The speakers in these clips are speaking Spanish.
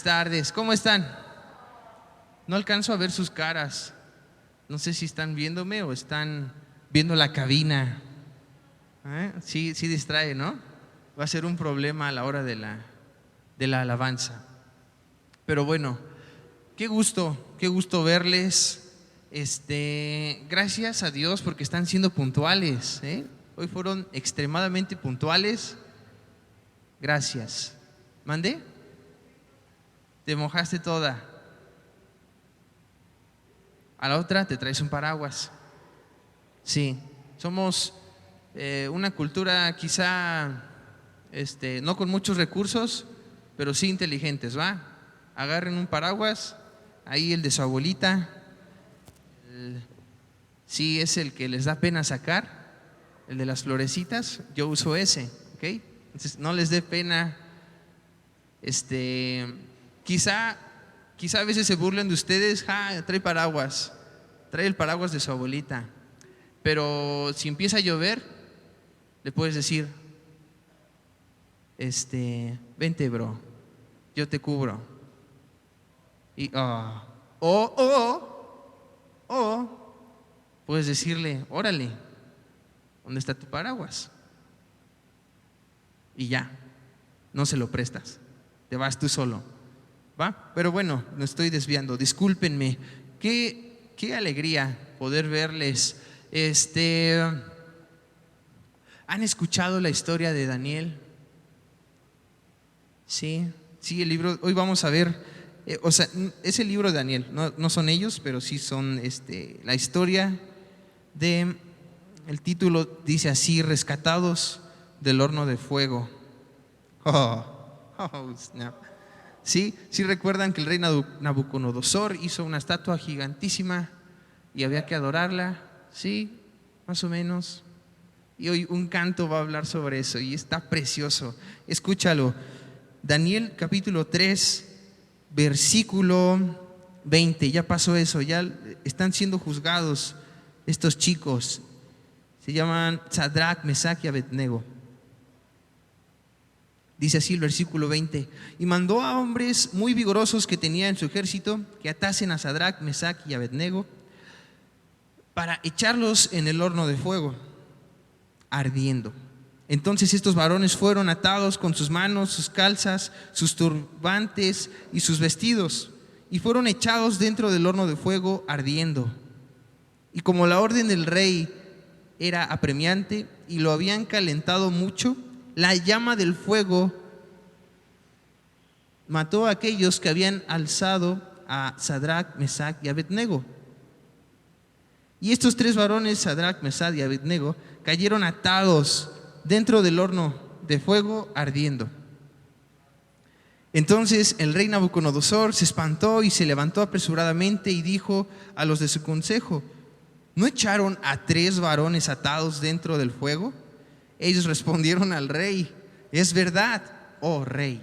Buenas tardes, ¿cómo están? No alcanzo a ver sus caras. No sé si están viéndome o están viendo la cabina. Sí, sí distrae, ¿no? Va a ser un problema a la hora de la alabanza. Pero bueno, qué gusto verles. Gracias a Dios porque están siendo puntuales, ¿eh? Hoy fueron extremadamente puntuales. Gracias. ¿Mandé? Te mojaste toda. A la otra te traes un paraguas. Sí, somos una cultura quizá no con muchos recursos, pero sí inteligentes, ¿va? Agarren un paraguas, ahí el de su abuelita, sí es el que les da pena sacar, el de las florecitas, yo uso ese, ¿ok? Entonces no les dé pena. Quizá a veces se burlen de ustedes. Trae paraguas, trae el paraguas de su abuelita. Pero si empieza a llover, le puedes decir, vente bro, yo te cubro. Y puedes decirle, órale, ¿dónde está tu paraguas? Y ya, no se lo prestas, te vas tú solo, ¿va? Pero bueno, me estoy desviando, discúlpenme. Qué alegría poder verles. ¿Han escuchado la historia de Daniel? Sí, el libro, hoy vamos a ver, es el libro de Daniel, no son ellos, pero sí son la historia de, el título dice así: rescatados del horno de fuego. Snap. Sí recuerdan que el rey Nabucodonosor hizo una estatua gigantísima y había que adorarla, sí, más o menos. Y hoy un canto va a hablar sobre eso y está precioso. Escúchalo. Daniel capítulo 3, versículo 20. Ya pasó eso, ya están siendo juzgados estos chicos. Se llaman Sadrach, Mesach y Abednego. Dice así el versículo 20: y mandó a hombres muy vigorosos que tenía en su ejército que atasen a Sadrach, Mesach y Abednego para echarlos en el horno de fuego ardiendo. Entonces estos varones fueron atados con sus manos, sus calzas, sus turbantes y sus vestidos, y fueron echados dentro del horno de fuego ardiendo. Y como la orden del rey era apremiante y lo habían calentado mucho, la llama del fuego mató a aquellos que habían alzado a Sadrach, Mesach y Abednego. Y estos tres varones, Sadrach, Mesach y Abednego, cayeron atados dentro del horno de fuego ardiendo. Entonces el rey Nabucodonosor se espantó y se levantó apresuradamente y dijo a los de su consejo: ¿no echaron a tres varones atados dentro del fuego? Ellos respondieron al rey: es verdad, oh rey.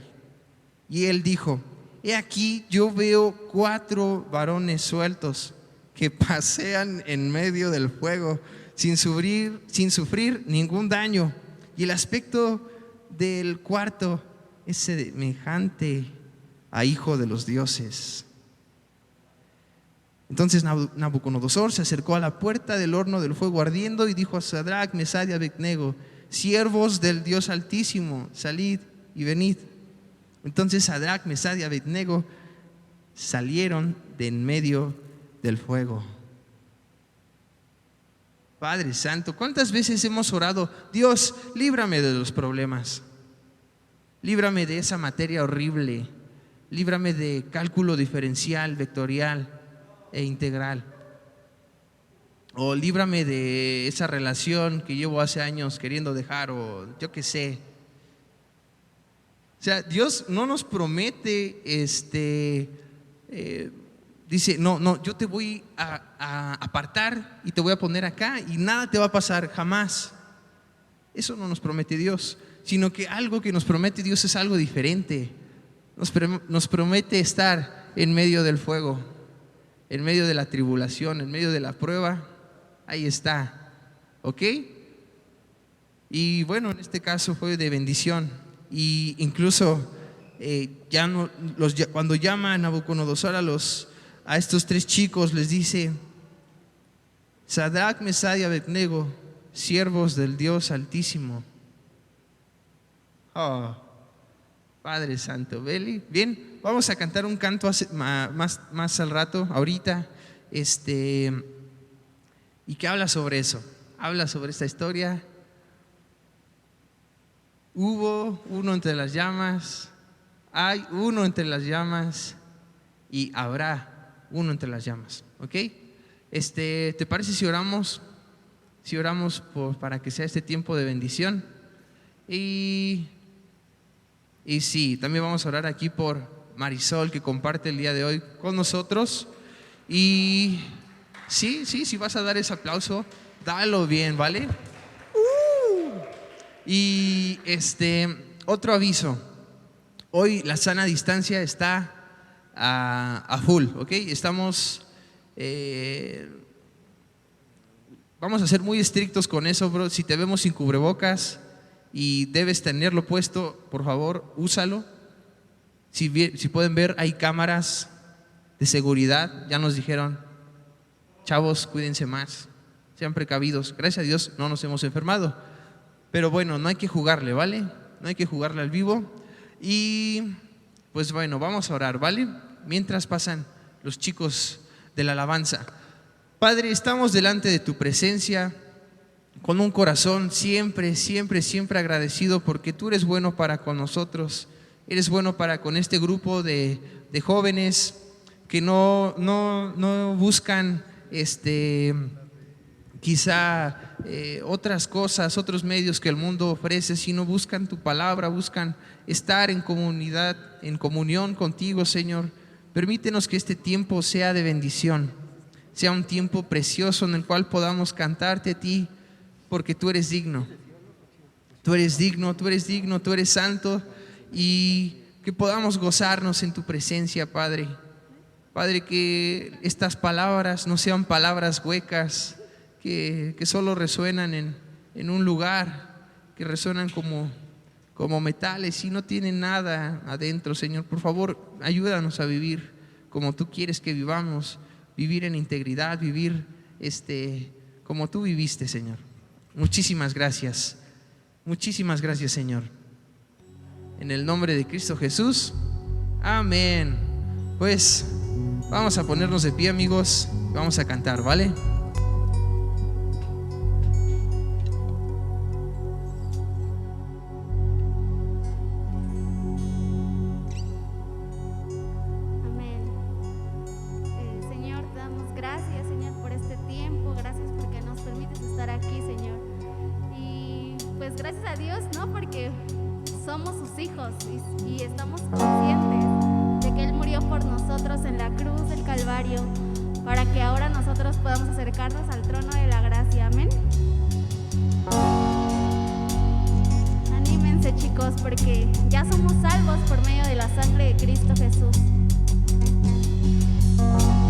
Y él dijo: he aquí, yo veo 4 varones sueltos que pasean en medio del fuego sin sufrir ningún daño, y el aspecto del cuarto es semejante a hijo de los dioses. Entonces Nabucodonosor se acercó a la puerta del horno del fuego ardiendo y dijo a Sadrach, Mesach y Abednego: siervos del Dios Altísimo, salid y venid. Entonces Sadrach, Mesach y Abednego salieron de en medio del fuego. Padre Santo, ¿cuántas veces hemos orado: Dios, líbrame de los problemas, líbrame de esa materia horrible, líbrame de cálculo diferencial, vectorial e integral, o líbrame de esa relación que llevo hace años queriendo dejar, o yo qué sé? O sea, Dios no nos promete dice, no, yo te voy a apartar y te voy a poner acá y nada te va a pasar jamás. Eso no nos promete Dios, sino que algo que nos promete Dios es algo diferente. Nos promete estar en medio del fuego, en medio de la tribulación, en medio de la prueba. Ahí está, ¿ok? Y bueno, en este caso fue de bendición. Y incluso cuando llama a Nabucodonosor a estos tres chicos, les dice: Sadrach, Mesach y Abednego, siervos del Dios Altísimo. Oh, Padre Santo, Beli. Bien, vamos a cantar un canto más al rato, ahorita, y que habla sobre eso, habla sobre esta historia. Hubo uno entre las llamas, hay uno entre las llamas y habrá uno entre las llamas, ¿ok? ¿Te parece si oramos? Si oramos para que sea este tiempo de bendición. Y sí, también vamos a orar aquí por Marisol, que comparte el día de hoy con nosotros. Y sí, si vas a dar ese aplauso, dalo bien, ¿vale? Y otro aviso: hoy la sana distancia está a full, ¿ok? Vamos a ser muy estrictos con eso, bro. Si te vemos sin cubrebocas y debes tenerlo puesto, por favor, úsalo. Si pueden ver, hay cámaras de seguridad. Ya nos dijeron: chavos, cuídense más, sean precavidos. Gracias a Dios no nos hemos enfermado, pero bueno, no hay que jugarle, ¿vale? No hay que jugarle al vivo. Y pues bueno, vamos a orar, ¿vale? Mientras pasan los chicos de la alabanza. Padre, estamos delante de tu presencia con un corazón siempre agradecido, porque tú eres bueno para con nosotros. Eres bueno para con este grupo de jóvenes que no buscan quizá otras cosas, otros medios que el mundo ofrece, sino buscan tu palabra, buscan estar en comunidad, en comunión contigo, Señor. Permítenos que este tiempo sea de bendición, sea un tiempo precioso en el cual podamos cantarte a ti, porque tú eres digno. Tú eres digno, tú eres digno, tú eres santo, y que podamos gozarnos en tu presencia, Padre. Padre, que estas palabras no sean palabras huecas, que solo resuenan en un lugar, que resuenan como metales y no tienen nada adentro, Señor. Por favor, ayúdanos a vivir como tú quieres que vivamos, vivir en integridad, vivir como tú viviste, Señor. Muchísimas gracias, Señor. En el nombre de Cristo Jesús, amén. Pues vamos a ponernos de pie, amigos, vamos a cantar, ¿vale? Y estamos conscientes de que Él murió por nosotros en la cruz del Calvario, para que ahora nosotros podamos acercarnos al trono de la gracia. Amén. Anímense, chicos, porque ya somos salvos por medio de la sangre de Cristo Jesús. Amor.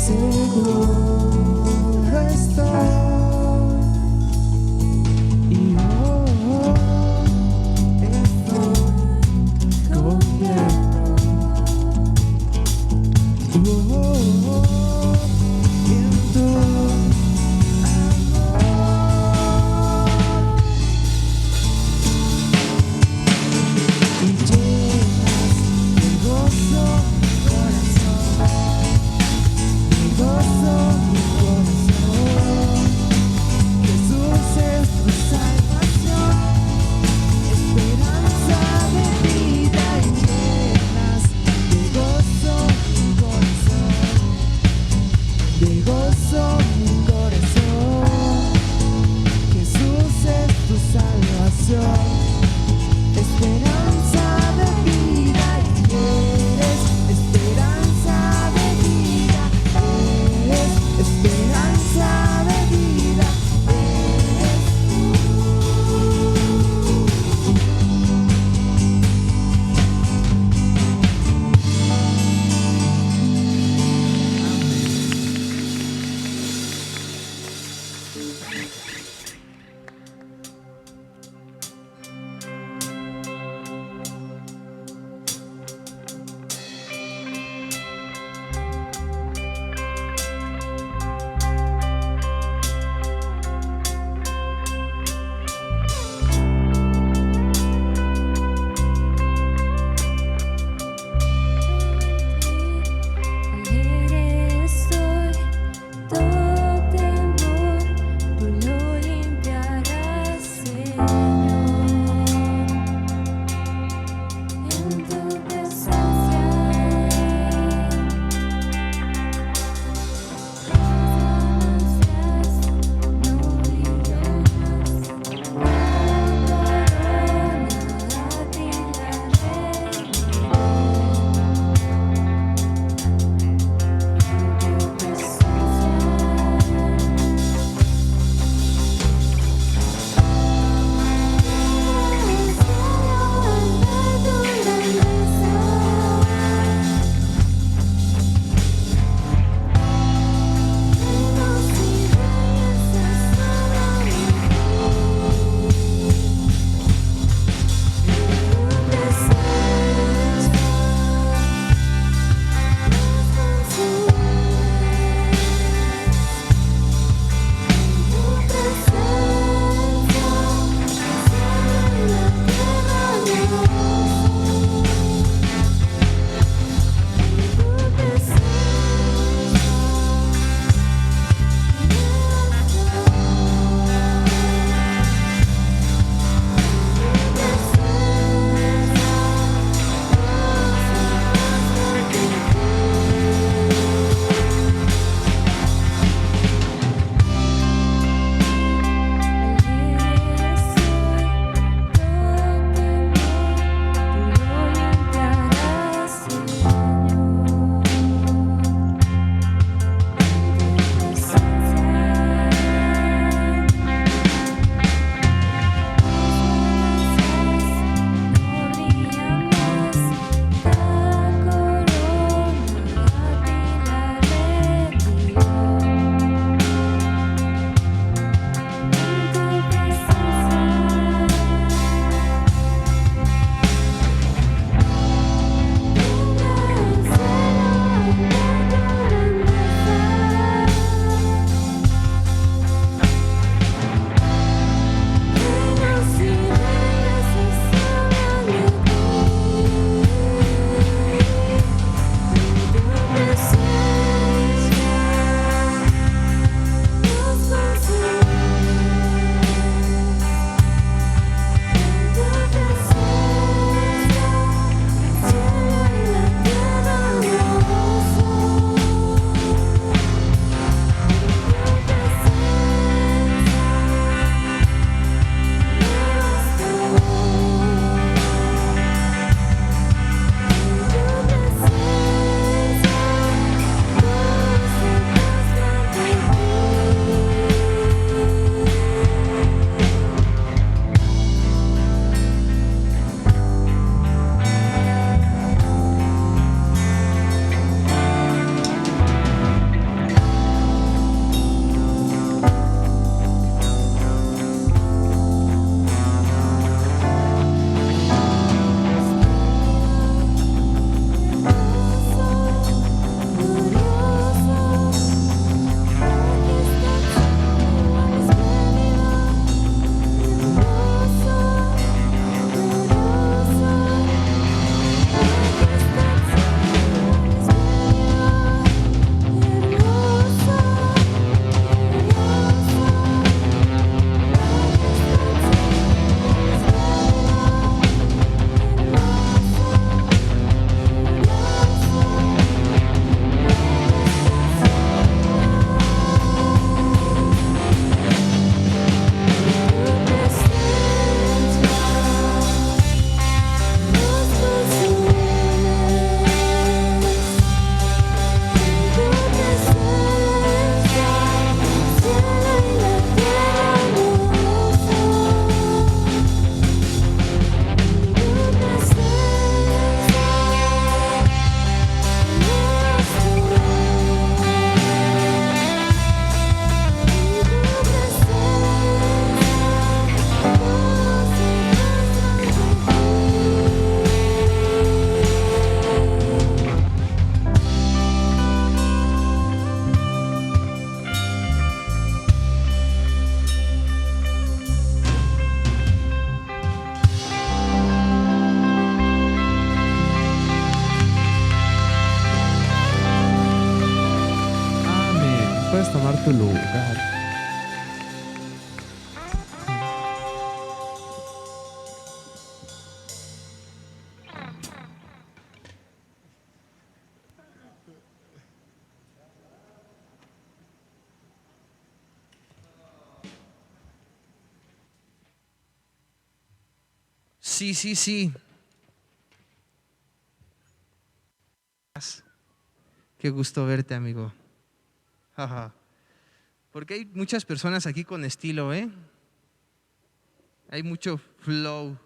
seguro estoy. Y estoy completo. En tu y llenas de gozo, corazón, de gozo. puedes tomar tu lugar. Sí, sí, sí. Qué gusto verte, amigo. Ajá. Porque hay muchas personas aquí con estilo, ¿eh? Hay mucho flow.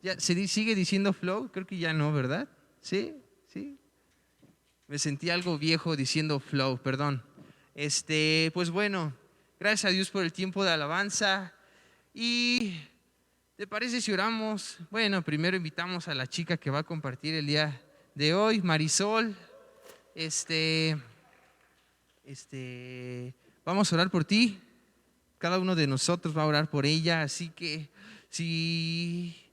¿Ya sigue diciendo flow? Creo que ya no, ¿verdad? Sí, sí. Me sentí algo viejo diciendo flow, perdón. Pues bueno, gracias a Dios por el tiempo de alabanza. Y ¿te parece si oramos? Bueno, primero invitamos a la chica que va a compartir el día de hoy, Marisol. Vamos a orar por ti. Cada uno de nosotros va a orar por ella, así que sí,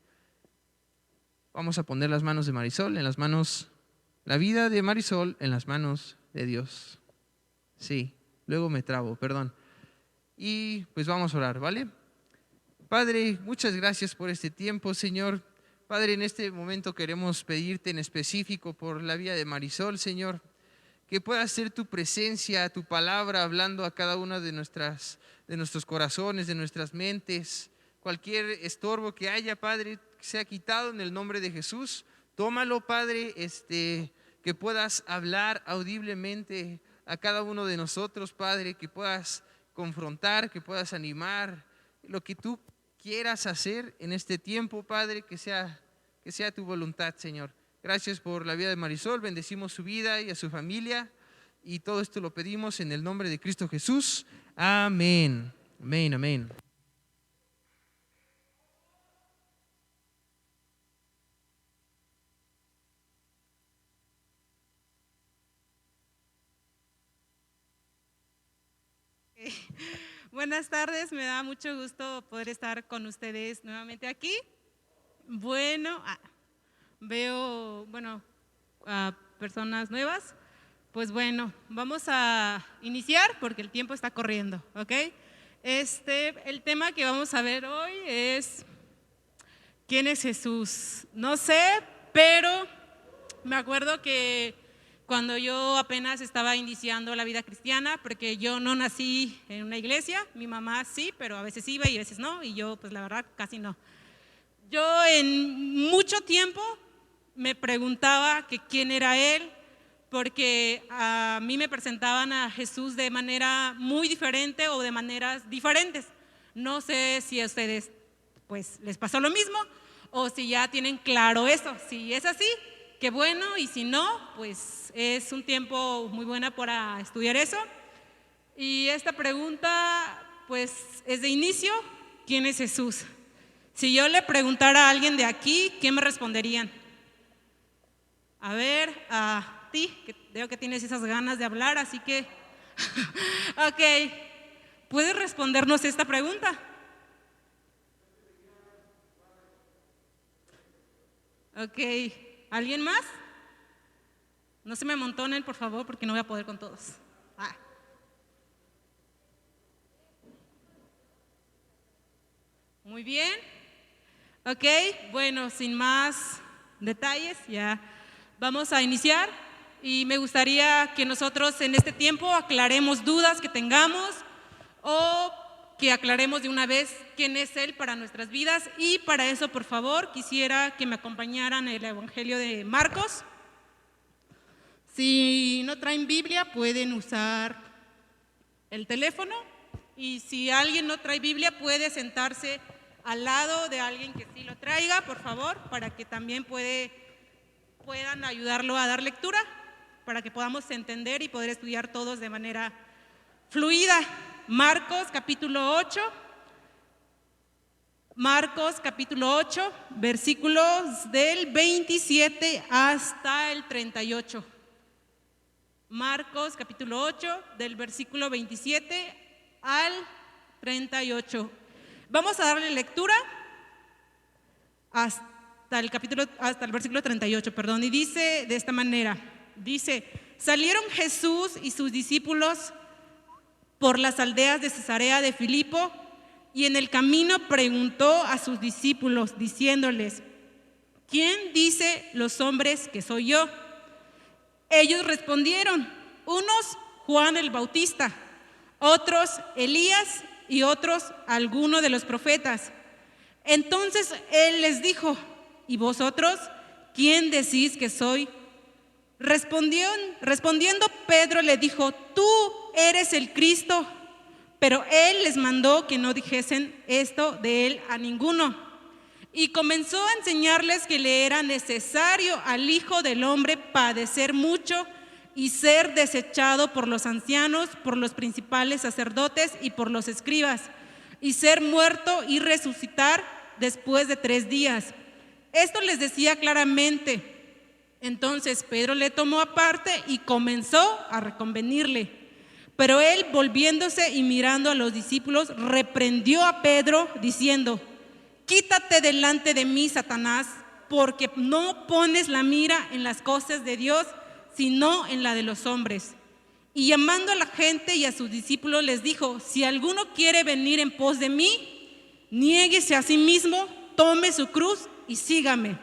vamos a poner las manos de Marisol en las manos, la vida de Marisol en las manos de Dios. Sí, luego me trabo, perdón. Y pues vamos a orar, ¿vale? Padre, muchas gracias por este tiempo, Señor. Padre, en este momento queremos pedirte en específico por la vida de Marisol, Señor, que pueda ser tu presencia, tu palabra hablando a cada una de nuestros corazones, de nuestras mentes. Cualquier estorbo que haya, Padre, sea quitado en el nombre de Jesús. Tómalo, Padre, que puedas hablar audiblemente a cada uno de nosotros, Padre, que puedas confrontar, que puedas animar, lo que tú quieras hacer en este tiempo, Padre, que sea tu voluntad, Señor. Gracias por la vida de Marisol, bendecimos su vida y a su familia y todo esto lo pedimos en el nombre de Cristo Jesús. Amén. Amén, amén. Buenas tardes, me da mucho gusto poder estar con ustedes nuevamente aquí. Bueno, veo, a personas nuevas. Pues bueno, vamos a iniciar porque el tiempo está corriendo, ¿ok? El tema que vamos a ver hoy es ¿quién es Jesús? No sé, pero me acuerdo que cuando yo apenas estaba iniciando la vida cristiana, porque yo no nací en una iglesia, mi mamá sí, pero a veces iba y a veces no, y yo pues la verdad casi no. Yo en mucho tiempo me preguntaba que quién era Él, porque a mí me presentaban a Jesús de manera muy diferente o de maneras diferentes. No sé si a ustedes pues les pasó lo mismo o si ya tienen claro eso. Si es así, qué bueno, y si no, pues es un tiempo muy bueno para estudiar eso. Y esta pregunta pues es de inicio, ¿quién es Jesús? Si yo le preguntara a alguien de aquí, ¿qué me responderían? A ver, a ti, que veo que tienes esas ganas de hablar, así que ok, ¿puedes respondernos esta pregunta? Ok, ¿alguien más? No se me amontonen, por favor, porque no voy a poder con todos. Muy bien. Ok, bueno, sin más detalles, ya vamos a iniciar. Y me gustaría que nosotros en este tiempo aclaremos dudas que tengamos o que aclaremos de una vez quién es Él para nuestras vidas. Y para eso, por favor, quisiera que me acompañaran el Evangelio de Marcos. Si no traen Biblia, pueden usar el teléfono. Y si alguien no trae Biblia, puede sentarse al lado de alguien que sí lo traiga, por favor, para que también puedan ayudarlo a dar lectura, para que podamos entender y poder estudiar todos de manera fluida. Marcos capítulo 8, versículos del 27 hasta el 38. Marcos capítulo 8, del versículo 27 al 38. Vamos a darle lectura hasta el versículo 38, y dice de esta manera, salieron Jesús y sus discípulos por las aldeas de Cesarea de Filipo, y en el camino preguntó a sus discípulos, diciéndoles: ¿quién dice los hombres que soy yo? Ellos respondieron: unos Juan el Bautista, otros Elías y otros alguno de los profetas. Entonces él les dijo: ¿y vosotros quién decís que soy? Respondiendo Pedro le dijo: tú eres el Cristo. Pero él les mandó que no dijesen esto de él a ninguno. Y comenzó a enseñarles que le era necesario al Hijo del Hombre padecer mucho y ser desechado por los ancianos, por los principales sacerdotes y por los escribas, y ser muerto y resucitar después de 3 días. Esto les decía claramente. Entonces Pedro le tomó aparte y comenzó a reconvenirle. Pero él, volviéndose y mirando a los discípulos, reprendió a Pedro diciendo: quítate delante de mí, Satanás, porque no pones la mira en las cosas de Dios, sino en la de los hombres. Y llamando a la gente y a sus discípulos les dijo: si alguno quiere venir en pos de mí, niéguese a sí mismo, tome su cruz y sígame.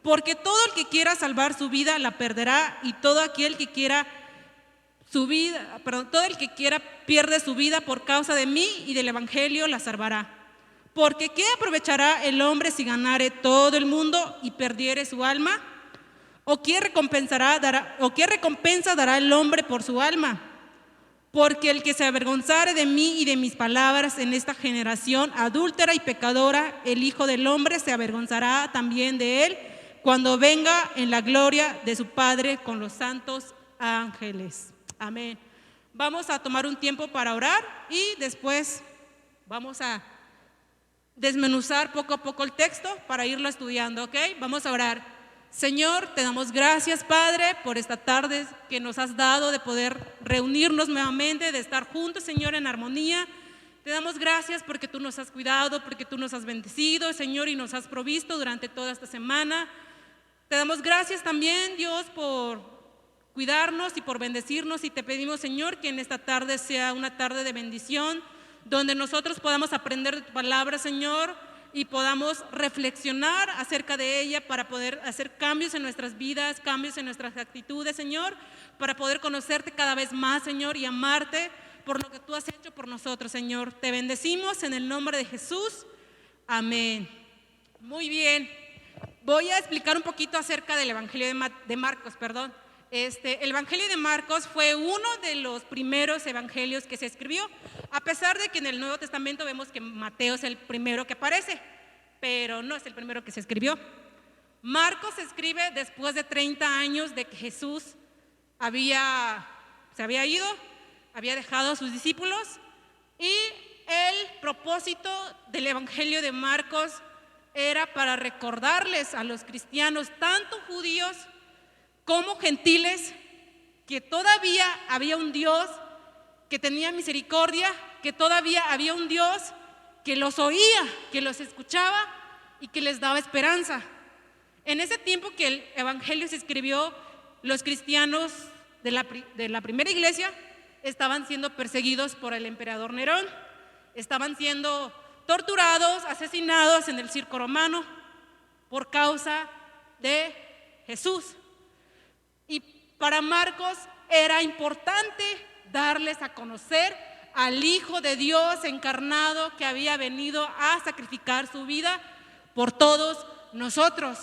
Porque todo el que quiera salvar su vida la perderá, y todo el que quiera pierde su vida por causa de mí y del evangelio la salvará. Porque ¿qué aprovechará el hombre si ganare todo el mundo y perdiere su alma? ¿O qué recompensa dará el hombre por su alma? Porque el que se avergonzare de mí y de mis palabras en esta generación adúltera y pecadora, el Hijo del Hombre se avergonzará también de él cuando venga en la gloria de su Padre con los santos ángeles. Amén. Vamos a tomar un tiempo para orar y después vamos a desmenuzar poco a poco el texto para irlo estudiando, ¿ok? Vamos a orar. Señor, te damos gracias, Padre, por esta tarde que nos has dado de poder reunirnos nuevamente, de estar juntos, Señor, en armonía. Te damos gracias porque tú nos has cuidado, porque tú nos has bendecido, Señor, y nos has provisto durante toda esta semana. Te damos gracias también, Dios, por cuidarnos y por bendecirnos, y te pedimos, Señor, que en esta tarde sea una tarde de bendición, donde nosotros podamos aprender de tu palabra, Señor, y podamos reflexionar acerca de ella para poder hacer cambios en nuestras vidas, cambios en nuestras actitudes, Señor, para poder conocerte cada vez más, Señor, y amarte por lo que tú has hecho por nosotros, Señor. Te bendecimos en el nombre de Jesús. Amén. Muy bien. Voy a explicar un poquito acerca del Evangelio de Marcos, perdón. El Evangelio de Marcos fue uno de los primeros evangelios que se escribió, a pesar de que en el Nuevo Testamento vemos que Mateo es el primero que aparece, pero no es el primero que se escribió. Marcos se escribe después de 30 años de que Jesús se había ido, había dejado a sus discípulos, y el propósito del Evangelio de Marcos era para recordarles a los cristianos, tanto judíos como gentiles, que todavía había un Dios que tenía misericordia, que todavía había un Dios que los oía, que los escuchaba y que les daba esperanza. En ese tiempo que el Evangelio se escribió, los cristianos de la primera iglesia estaban siendo perseguidos por el emperador Nerón, estaban siendo torturados, asesinados en el circo romano por causa de Jesús. Y para Marcos era importante darles a conocer al Hijo de Dios encarnado que había venido a sacrificar su vida por todos nosotros.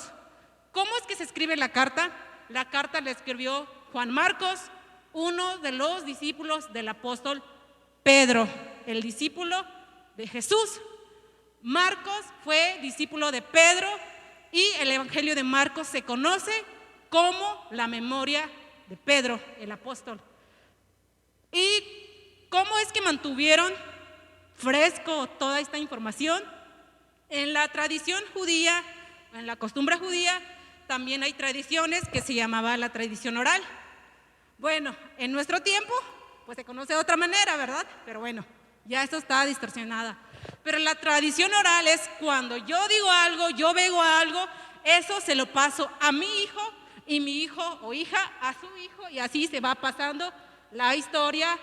¿Cómo es que se escribe la carta? La carta la escribió Juan Marcos, uno de los discípulos del apóstol Pedro, el discípulo de Jesús. Marcos fue discípulo de Pedro y el Evangelio de Marcos se conoce como la memoria de Pedro, el apóstol. ¿Y cómo es que mantuvieron fresco toda esta información? En la tradición judía, en la costumbre judía, también hay tradiciones que se llamaba la tradición oral. Bueno, en nuestro tiempo, pues se conoce de otra manera, ¿verdad? Pero bueno, ya esto está distorsionada. Pero la tradición oral es cuando yo digo algo, yo veo algo, eso se lo paso a mi hijo, y mi hijo o hija a su hijo, y así se va pasando la historia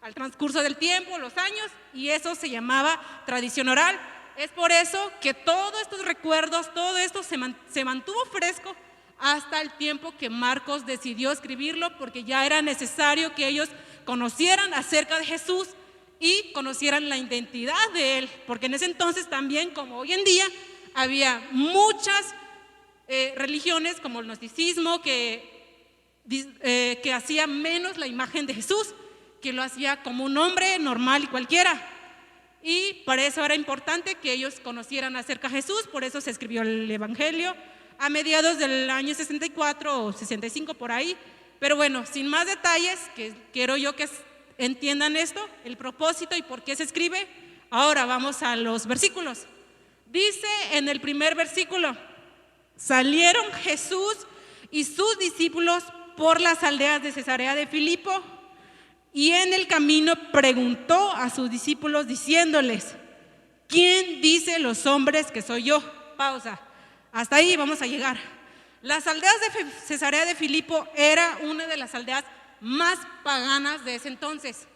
al transcurso del tiempo, los años, y eso se llamaba tradición oral. Es por eso que todos estos recuerdos, todo esto se mantuvo fresco hasta el tiempo que Marcos decidió escribirlo, porque ya era necesario que ellos conocieran acerca de Jesús y conocieran la identidad de Él, porque en ese entonces también, como hoy en día, había muchas religiones como el gnosticismo que hacía menos la imagen de Jesús, que lo hacía como un hombre normal y cualquiera. Y para eso era importante que ellos conocieran acerca de Jesús, por eso se escribió el Evangelio a mediados del año 64 o 65 por ahí. Pero bueno, sin más detalles, que quiero yo que entiendan esto, el propósito y por qué se escribe. Ahora vamos a los versículos. Dice en el primer versículo: salieron Jesús y sus discípulos por las aldeas de Cesarea de Filipo, y en el camino preguntó a sus discípulos diciéndoles: ¿quién dice los hombres que soy yo? Pausa. Hasta ahí vamos a llegar. Las aldeas de Cesarea de Filipo era una de las aldeas más paganas de ese entonces.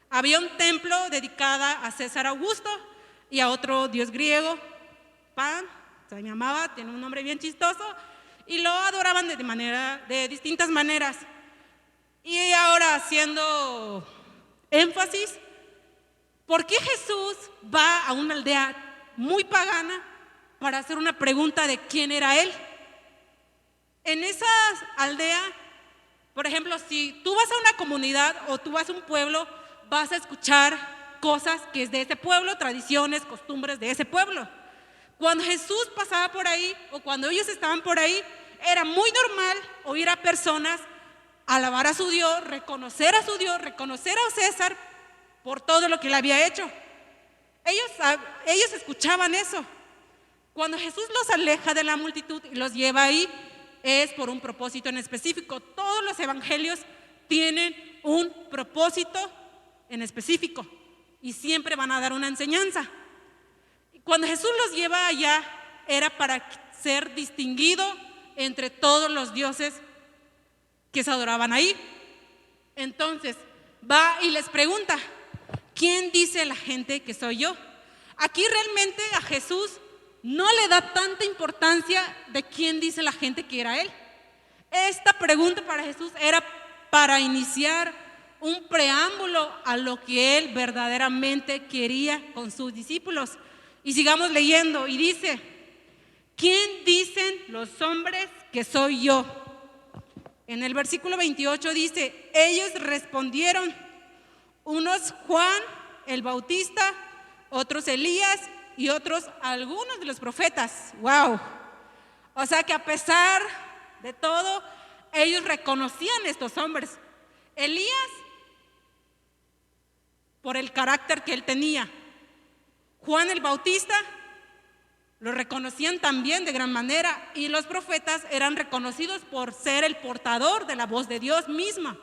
Había un templo dedicado a César Augusto y a otro dios griego, Pan, se llamaba, tiene un nombre bien chistoso, y lo adoraban de distintas maneras. Y ahora, haciendo énfasis, ¿por qué Jesús va a una aldea muy pagana para hacer una pregunta de quién era Él? En esa aldea, por ejemplo, si tú vas a una comunidad o tú vas a un pueblo, vas a escuchar cosas que es de ese pueblo, tradiciones, costumbres de ese pueblo. Cuando Jesús pasaba por ahí o cuando ellos estaban por ahí, era muy normal oír a personas alabar a su Dios, reconocer a su Dios, reconocer a César por todo lo que él había hecho. Ellos escuchaban eso. Cuando Jesús los aleja de la multitud y los lleva ahí, es por un propósito en específico. Todos los evangelios tienen un propósito en específico y siempre van a dar una enseñanza. Cuando Jesús los lleva allá, era para ser distinguido entre todos los dioses que se adoraban ahí. Entonces va y les pregunta: ¿quién dice la gente que soy yo? Aquí realmente a Jesús no le da tanta importancia de quién dice la gente que era Él. Esta pregunta para Jesús era para iniciar un preámbulo a lo que Él verdaderamente quería con sus discípulos. Y sigamos leyendo, y dice: ¿quién dicen los hombres que soy yo? En el versículo 28 dice: ellos respondieron, unos Juan el Bautista, otros Elías y otros algunos de los profetas. ¡Wow! O sea que a pesar de todo, ellos reconocían a estos hombres. Elías, por el carácter que él tenía. Juan el Bautista, lo reconocían también de gran manera, y los profetas eran reconocidos por ser el portador de la voz de Dios misma.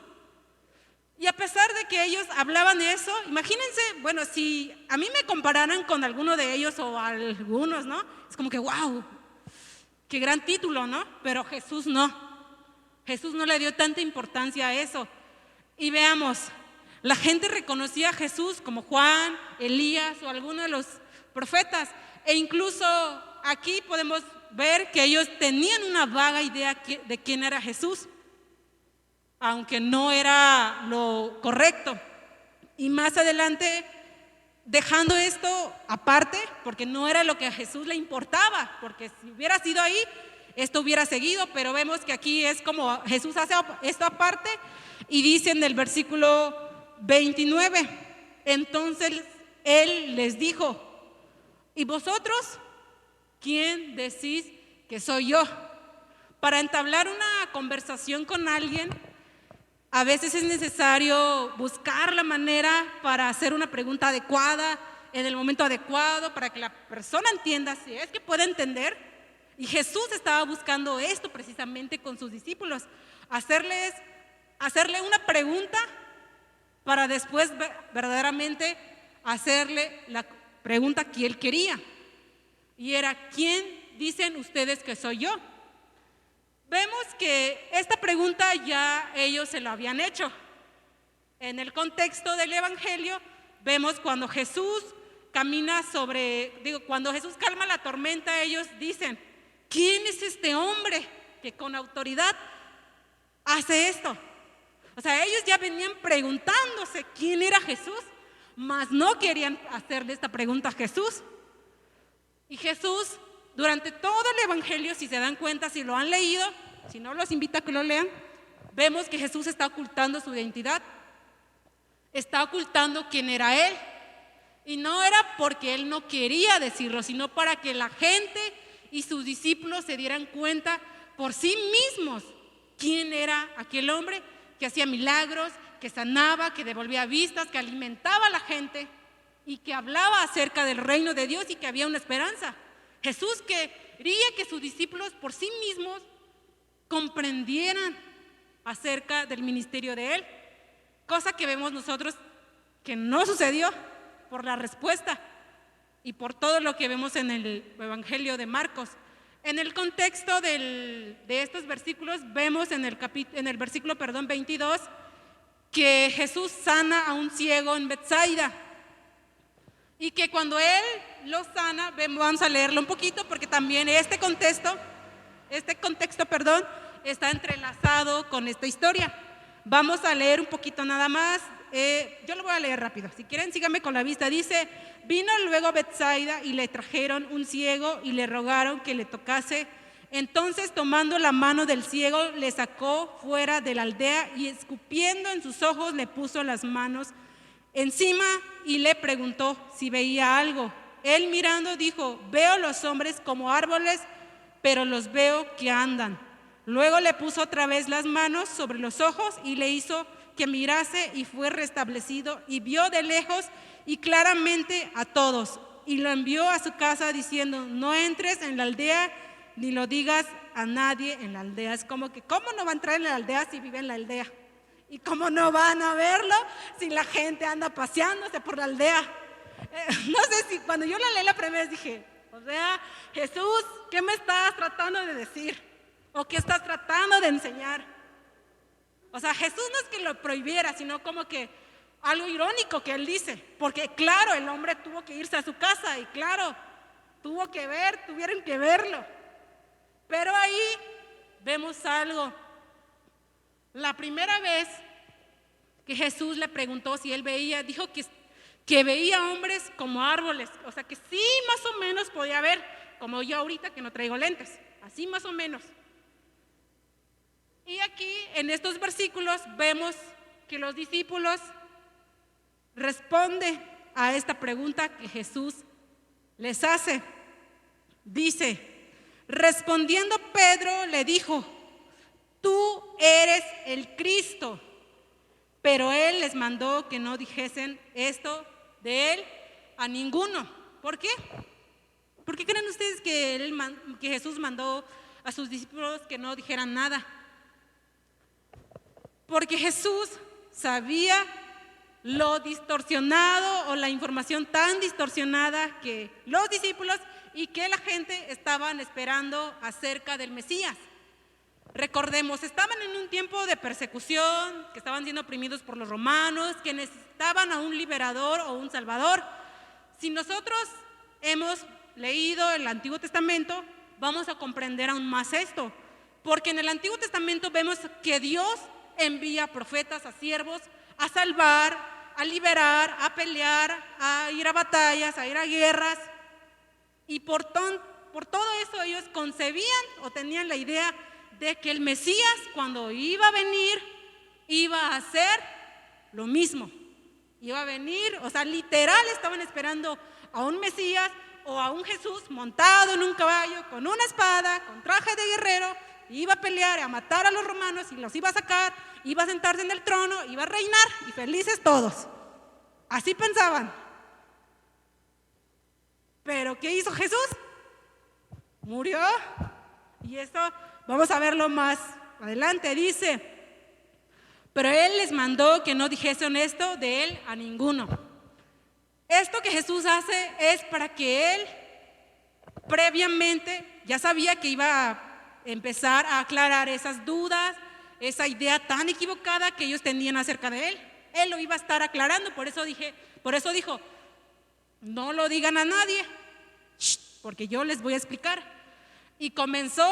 Y a pesar de que ellos hablaban eso, imagínense, bueno, si a mí me compararan con alguno de ellos o algunos, ¿no? Es como que, wow, qué gran título, ¿no? Pero Jesús no. Jesús no le dio tanta importancia a eso. Y veamos, la gente reconocía a Jesús como Juan, Elías o alguno de los profetas. E incluso aquí podemos ver que ellos tenían una vaga idea de quién era Jesús, aunque no era lo correcto. Y más adelante, dejando esto aparte, porque no era lo que a Jesús le importaba, porque si hubiera sido ahí, esto hubiera seguido, pero vemos que aquí es como Jesús hace esto aparte y dice en el versículo 29, entonces Él les dijo: ¿y vosotros quién decís que soy yo? Para entablar una conversación con alguien, a veces es necesario buscar la manera para hacer una pregunta adecuada, en el momento adecuado, para que la persona entienda, si es que puede entender. Y Jesús estaba buscando esto precisamente con sus discípulos, hacerle una pregunta para después verdaderamente hacerle la pregunta que él quería. Y era: ¿quién dicen ustedes que soy yo? Vemos que esta pregunta ya ellos se lo habían hecho. En el contexto del Evangelio vemos cuando Jesús camina cuando Jesús calma la tormenta, ellos dicen, ¿quién es este hombre que con autoridad hace esto? O sea, ellos ya venían preguntándose quién era Jesús, mas no querían hacerle esta pregunta a Jesús. Y Jesús, durante todo el Evangelio, si se dan cuenta, si lo han leído, si no, los invito a que lo lean, vemos que Jesús está ocultando su identidad, está ocultando quién era Él. Y no era porque Él no quería decirlo, sino para que la gente y sus discípulos se dieran cuenta por sí mismos quién era aquel hombre que hacía milagros, que sanaba, que devolvía vistas, que alimentaba a la gente y que hablaba acerca del reino de Dios y que había una esperanza. Jesús quería que sus discípulos por sí mismos comprendieran acerca del ministerio de Él, cosa que vemos nosotros que no sucedió por la respuesta y por todo lo que vemos en el Evangelio de Marcos. En el contexto de estos versículos vemos en el versículo 22 que Jesús sana a un ciego en Betsaida y que cuando Él lo sana, vamos a leerlo un poquito porque también este contexto está entrelazado con esta historia. Vamos a leer un poquito nada más. Yo lo voy a leer rápido. Si quieren, síganme con la vista. Dice, vino luego a Betsaida y le trajeron un ciego y le rogaron que le tocase. Entonces, tomando la mano del ciego, le sacó fuera de la aldea y escupiendo en sus ojos, le puso las manos encima y le preguntó si veía algo. Él mirando dijo, veo los hombres como árboles, pero los veo que andan. Luego le puso otra vez las manos sobre los ojos y le hizo que mirase y fue restablecido y vio de lejos y claramente a todos y lo envió a su casa diciendo, no entres en la aldea ni lo digas a nadie en la aldea. Es como que, ¿cómo no va a entrar en la aldea si vive en la aldea? ¿Y cómo no van a verlo si la gente anda paseándose por la aldea? No sé si cuando yo la leí la primera vez dije, o sea, Jesús, ¿qué me estás tratando de decir? ¿O qué estás tratando de enseñar? O sea, Jesús no es que lo prohibiera, sino como que algo irónico que Él dice. Porque claro, el hombre tuvo que irse a su casa y claro, tuvieron que verlo. Pero ahí vemos algo. La primera vez que Jesús le preguntó si Él veía, dijo que veía hombres como árboles. O sea, que sí más o menos podía ver, como yo ahorita que no traigo lentes. Así más o menos. Y aquí en estos versículos vemos que los discípulos responden a esta pregunta que Jesús les hace. Dice, respondiendo Pedro le dijo, tú eres el Cristo. Pero Él les mandó que no dijesen esto de Él a ninguno. ¿Por qué? ¿Por qué creen ustedes que Jesús mandó a sus discípulos que no dijeran nada? Porque Jesús sabía lo distorsionado o la información tan distorsionada que los discípulos y que la gente estaban esperando acerca del Mesías. Recordemos, estaban en un tiempo de persecución, que estaban siendo oprimidos por los romanos, que necesitaban a un liberador o un salvador. Si nosotros hemos leído el Antiguo Testamento, vamos a comprender aún más esto, porque en el Antiguo Testamento vemos que Dios envía profetas a siervos a salvar, a liberar, a pelear, a ir a batallas, a ir a guerras, y por todo eso ellos concebían o tenían la idea de que el Mesías, cuando iba a venir, iba a hacer lo mismo. Iba a venir, o sea, literal estaban esperando a un Mesías o a un Jesús montado en un caballo, con una espada, con traje de guerrero, iba a pelear, a matar a los romanos y los iba a sacar, iba a sentarse en el trono, iba a reinar y felices todos. Así pensaban. Pero ¿qué hizo Jesús? Murió. Y esto vamos a verlo más adelante. Dice, pero Él les mandó que no dijesen esto de Él a ninguno. Esto que Jesús hace es para que Él previamente ya sabía que iba a empezar a aclarar esas dudas, esa idea tan equivocada que ellos tenían acerca de Él. él lo iba a estar aclarando, por eso dijo, no lo digan a nadie, porque yo les voy a explicar. Y comenzó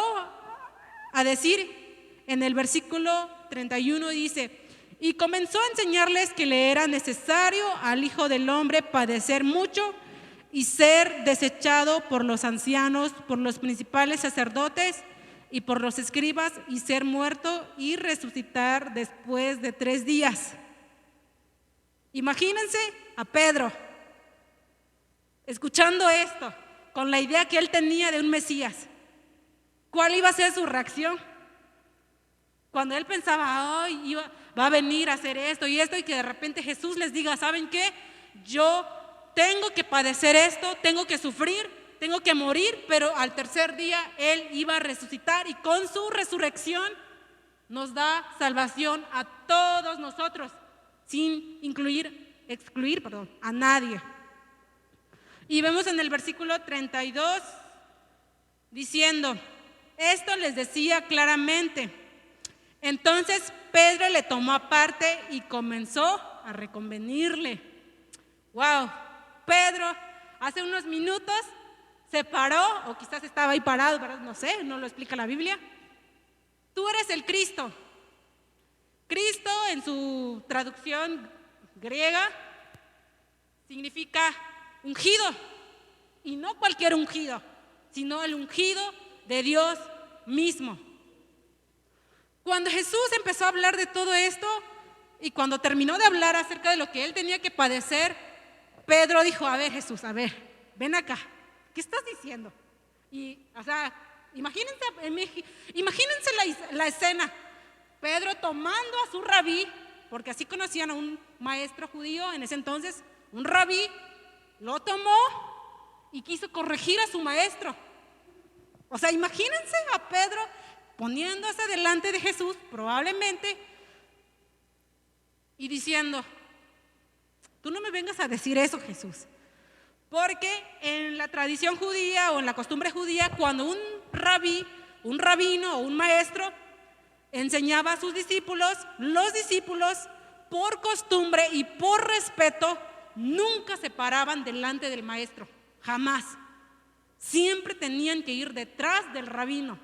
a decir en el versículo 31, dice, y comenzó a enseñarles que le era necesario al Hijo del Hombre padecer mucho y ser desechado por los ancianos, por los principales sacerdotes y por los escribas, y ser muerto y resucitar después de 3 días. Imagínense a Pedro escuchando esto, con la idea que él tenía de un Mesías. ¿Cuál iba a ser su reacción? Cuando él pensaba, ay, va a venir a hacer esto y esto, y que de repente Jesús les diga, ¿saben qué? Yo tengo que padecer esto, tengo que sufrir, tengo que morir, pero al 3er día Él iba a resucitar, y con su resurrección nos da salvación a todos nosotros, sin excluir a nadie. Y vemos en el versículo 32 diciendo, esto les decía claramente. Entonces Pedro le tomó aparte y comenzó a reconvenirle. Wow, Pedro hace unos minutos se paró, o quizás estaba ahí parado, ¿verdad? No sé, no lo explica la Biblia. Tú eres el Cristo. Cristo, en su traducción griega, significa ungido, y no cualquier ungido, sino el ungido de Dios mismo. Cuando Jesús empezó a hablar de todo esto, y cuando terminó de hablar acerca de lo que él tenía que padecer, Pedro dijo, a ver Jesús, a ver, ven acá, ¿qué estás diciendo? Y, o sea, imagínense la escena, Pedro tomando a su rabí, porque así conocían a un maestro judío en ese entonces, un rabí, lo tomó y quiso corregir a su maestro. O sea, imagínense a Pedro poniéndose delante de Jesús, probablemente, y diciendo, tú no me vengas a decir eso, Jesús. Porque en la tradición judía o en la costumbre judía, cuando un rabí, un rabino o un maestro enseñaba a sus discípulos, los discípulos, por costumbre y por respeto, nunca se paraban delante del maestro, jamás. Siempre tenían que ir detrás del rabino,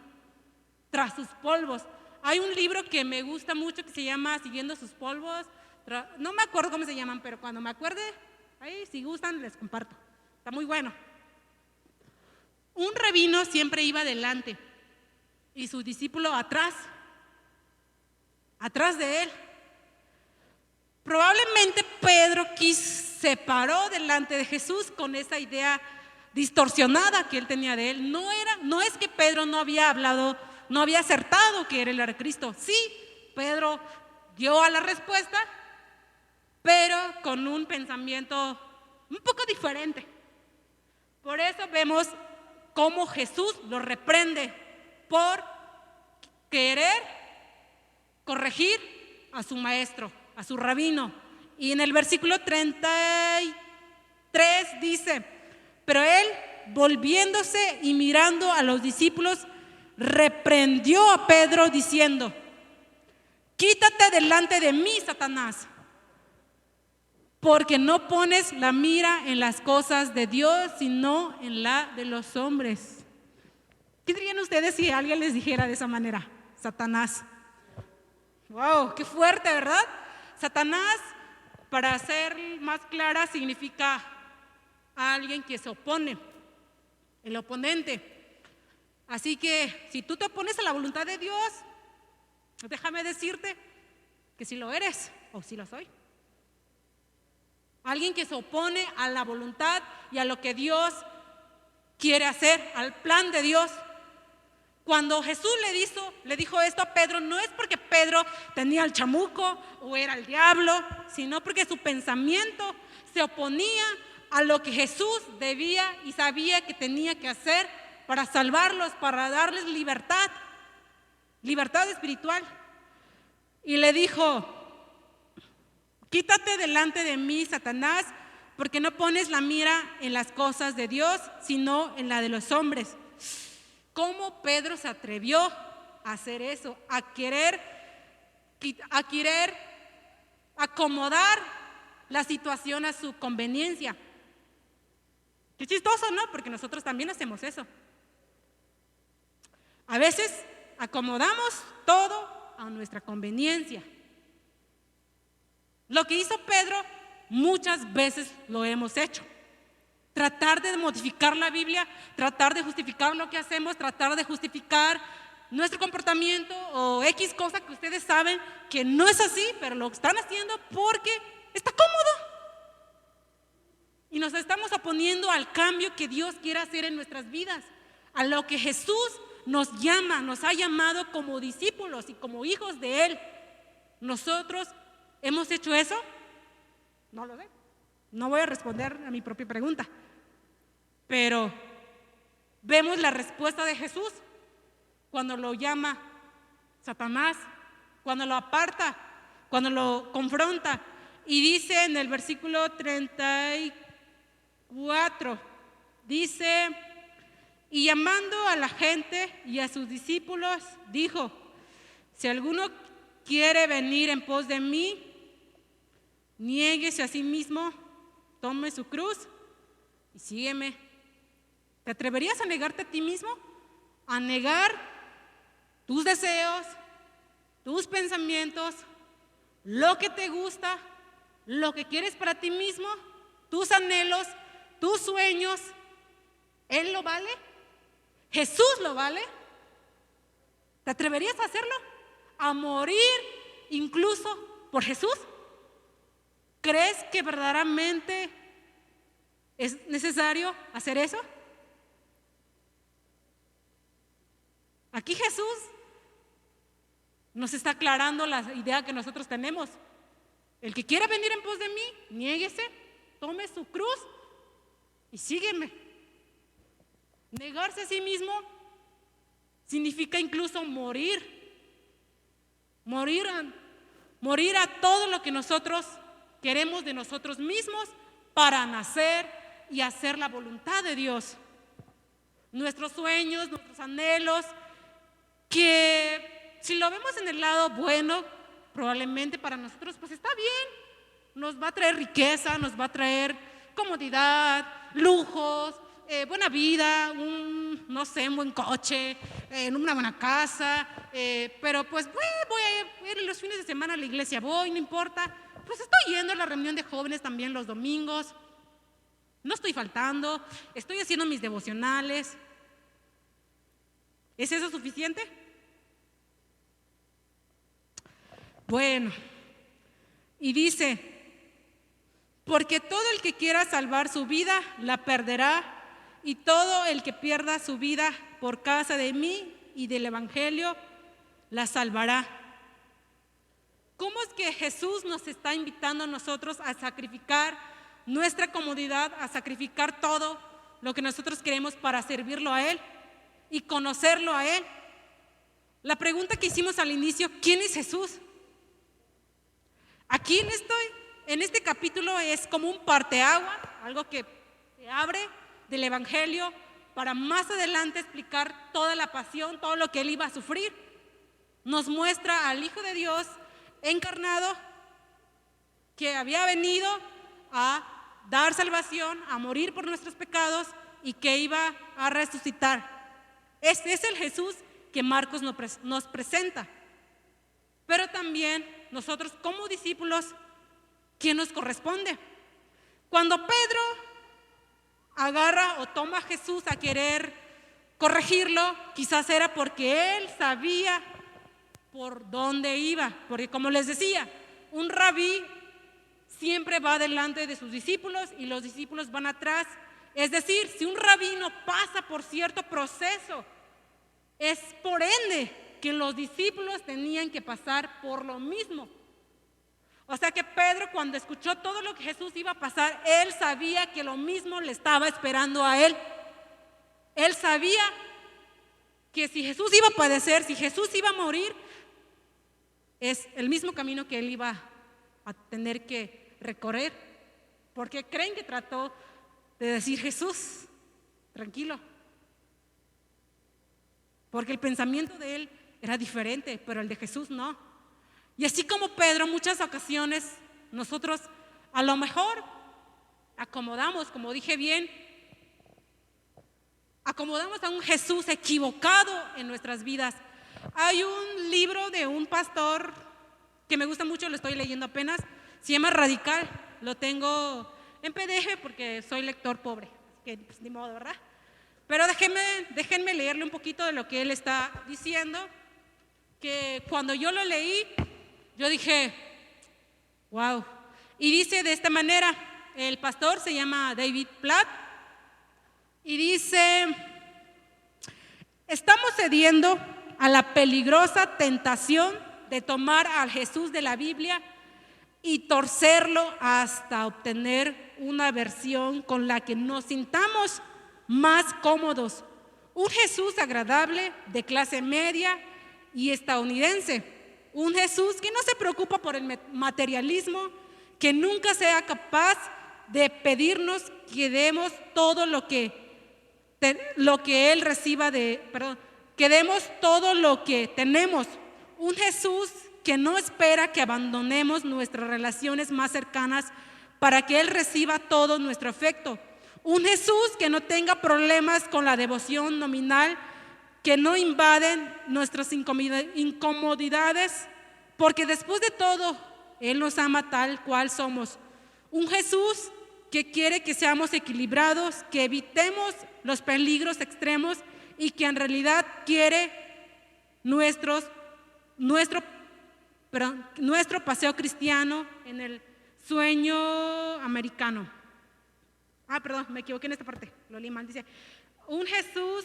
tras sus polvos. Hay un libro que me gusta mucho que se llama Siguiendo sus polvos. No me acuerdo cómo se llaman, pero cuando me acuerde, ahí si gustan les comparto. Está muy bueno. Un rabino siempre iba adelante y su discípulo atrás de él. Probablemente Pedro se paró delante de Jesús con esa idea distorsionada que él tenía de él. No es que Pedro no había hablado, no había acertado que él era Cristo. Sí, Pedro dio a la respuesta, pero con un pensamiento un poco diferente. Por eso vemos cómo Jesús lo reprende por querer corregir a su maestro, a su rabino. Y en el versículo 33 dice, pero él, volviéndose y mirando a los discípulos, reprendió a Pedro diciendo, quítate delante de mí, Satanás, porque no pones la mira en las cosas de Dios, sino en la de los hombres. ¿Qué dirían ustedes si alguien les dijera de esa manera? Satanás. Wow, qué fuerte, ¿verdad? Satanás, para ser más clara, significa alguien que se opone, el oponente. Así que si tú te opones a la voluntad de Dios, déjame decirte que sí lo eres o sí lo soy. Alguien que se opone a la voluntad y a lo que Dios quiere hacer, al plan de Dios. Cuando Jesús le dijo esto a Pedro, no es porque Pedro tenía el chamuco o era el diablo, sino porque su pensamiento se oponía a lo que Jesús debía y sabía que tenía que hacer para salvarlos, para darles libertad espiritual. Y le dijo, quítate delante de mí, Satanás, porque no pones la mira en las cosas de Dios, sino en la de los hombres. ¿Cómo Pedro se atrevió a hacer eso? A querer acomodar la situación a su conveniencia. Qué chistoso, ¿no? Porque nosotros también hacemos eso. A veces acomodamos todo a nuestra conveniencia. Lo que hizo Pedro, muchas veces lo hemos hecho. Tratar de modificar la Biblia, tratar de justificar lo que hacemos, tratar de justificar nuestro comportamiento o X cosa que ustedes saben que no es así, pero lo están haciendo porque está cómodo. Y nos estamos oponiendo al cambio que Dios quiere hacer en nuestras vidas, a lo que Jesús nos llama, nos ha llamado como discípulos y como hijos de Él. ¿Nosotros hemos hecho eso? No lo sé. No voy a responder a mi propia pregunta. Pero vemos la respuesta de Jesús cuando lo llama Satanás, cuando lo aparta, cuando lo confronta. Y dice en el versículo 34, dice: y llamando a la gente y a sus discípulos, dijo: si alguno quiere venir en pos de mí, niéguese a sí mismo, tome su cruz y sígueme. ¿Te atreverías a negarte a ti mismo? A negar tus deseos, tus pensamientos, lo que te gusta, lo que quieres para ti mismo, tus anhelos, tus sueños. ¿Él lo vale? ¿Jesús lo vale? ¿Te atreverías a hacerlo? ¿A morir incluso por Jesús? ¿Crees que verdaderamente es necesario hacer eso? Aquí Jesús nos está aclarando la idea que nosotros tenemos. El que quiera venir en pos de mí, niéguese, tome su cruz y sígueme. Negarse a sí mismo significa incluso morir. Morir a todo lo que nosotros queremos de nosotros mismos para nacer y hacer la voluntad de Dios. Nuestros sueños, nuestros anhelos, que si lo vemos en el lado bueno, probablemente para nosotros pues está bien, nos va a traer riqueza, nos va a traer comodidad, lujos, buena vida, un buen coche, una buena casa, pero pues voy a ir los fines de semana a la iglesia, no importa, pues estoy yendo a la reunión de jóvenes también los domingos, no estoy faltando, estoy haciendo mis devocionales. ¿Es eso suficiente? Bueno, y dice: porque todo el que quiera salvar su vida la perderá, y todo el que pierda su vida por causa de mí y del Evangelio la salvará. ¿Cómo es que Jesús nos está invitando a nosotros a sacrificar nuestra comodidad, a sacrificar todo lo que nosotros queremos para servirlo a Él y conocerlo a Él? La pregunta que hicimos al inicio: ¿quién es Jesús? Aquí en este capítulo es como un parteagua, algo que se abre del Evangelio para más adelante explicar toda la pasión, todo lo que Él iba a sufrir. Nos muestra al Hijo de Dios encarnado, que había venido a dar salvación, a morir por nuestros pecados y que iba a resucitar. Este es el Jesús que Marcos nos presenta. Pero también nosotros como discípulos, ¿qué nos corresponde? Cuando Pedro agarra o toma a Jesús a querer corregirlo, quizás era porque él sabía por dónde iba, porque como les decía, un rabí siempre va delante de sus discípulos y los discípulos van atrás. Es decir, si un rabino pasa por cierto proceso, es por ende que los discípulos tenían que pasar por lo mismo. O sea que Pedro, cuando escuchó todo lo que Jesús iba a pasar, él sabía que lo mismo le estaba esperando a él. Él sabía que si Jesús iba a padecer, si Jesús iba a morir, es el mismo camino que él iba a tener que recorrer. Porque creen que trató de decir: Jesús, tranquilo. Porque el pensamiento de él era diferente, pero el de Jesús no. Y así como Pedro, muchas ocasiones nosotros a lo mejor acomodamos, como dije bien, acomodamos a un Jesús equivocado en nuestras vidas. Hay un libro de un pastor que me gusta mucho, lo estoy leyendo apenas, se llama Radical, lo tengo en PDF porque soy lector pobre, que pues, ni modo, ¿verdad? Pero déjenme leerle un poquito de lo que él está diciendo, que cuando yo lo leí, yo dije, wow. Y dice de esta manera, el pastor se llama David Platt, y dice, estamos cediendo a la peligrosa tentación de tomar al Jesús de la Biblia y torcerlo hasta obtener una versión con la que nos sintamos más cómodos. Un Jesús agradable, de clase media y estadounidense. Un Jesús que no se preocupa por el materialismo, que nunca sea capaz de pedirnos que demos todo lo que Él reciba que demos todo lo que tenemos. Un Jesús que no espera que abandonemos nuestras relaciones más cercanas para que Él reciba todo nuestro afecto. Un Jesús que no tenga problemas con la devoción nominal, que no invaden nuestras incomodidades, porque después de todo, Él nos ama tal cual somos. Un Jesús que quiere que seamos equilibrados, que evitemos los peligros extremos y que en realidad quiere nuestro paseo cristiano en el sueño americano. Perdón, me equivoqué en esta parte, lo leí mal. Dice, un Jesús,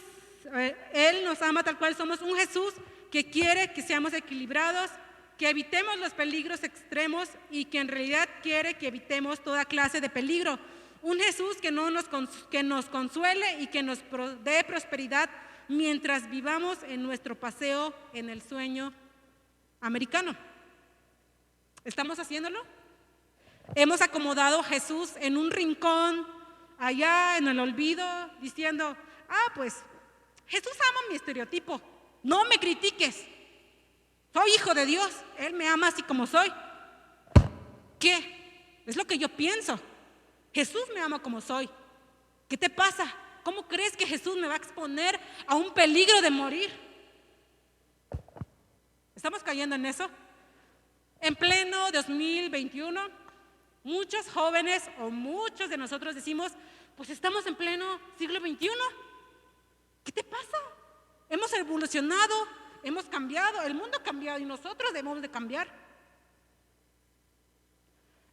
Él nos ama tal cual somos, un Jesús que quiere que seamos equilibrados, que evitemos los peligros extremos y que en realidad quiere que evitemos toda clase de peligro. Un Jesús que nos consuele y que nos dé prosperidad mientras vivamos en nuestro paseo en el sueño americano. ¿Estamos haciéndolo? Hemos acomodado a Jesús en un rincón, allá en el olvido, diciendo, pues Jesús ama mi estereotipo, no me critiques, soy hijo de Dios, Él me ama así como soy. ¿Qué? Es lo que yo pienso. Jesús me ama como soy. ¿Qué te pasa? ¿Cómo crees que Jesús me va a exponer a un peligro de morir? ¿Estamos cayendo en eso? En pleno 2021, muchos jóvenes o muchos de nosotros decimos, pues estamos en pleno siglo XXI. ¿Qué te pasa? Hemos evolucionado, hemos cambiado, el mundo ha cambiado y nosotros debemos de cambiar.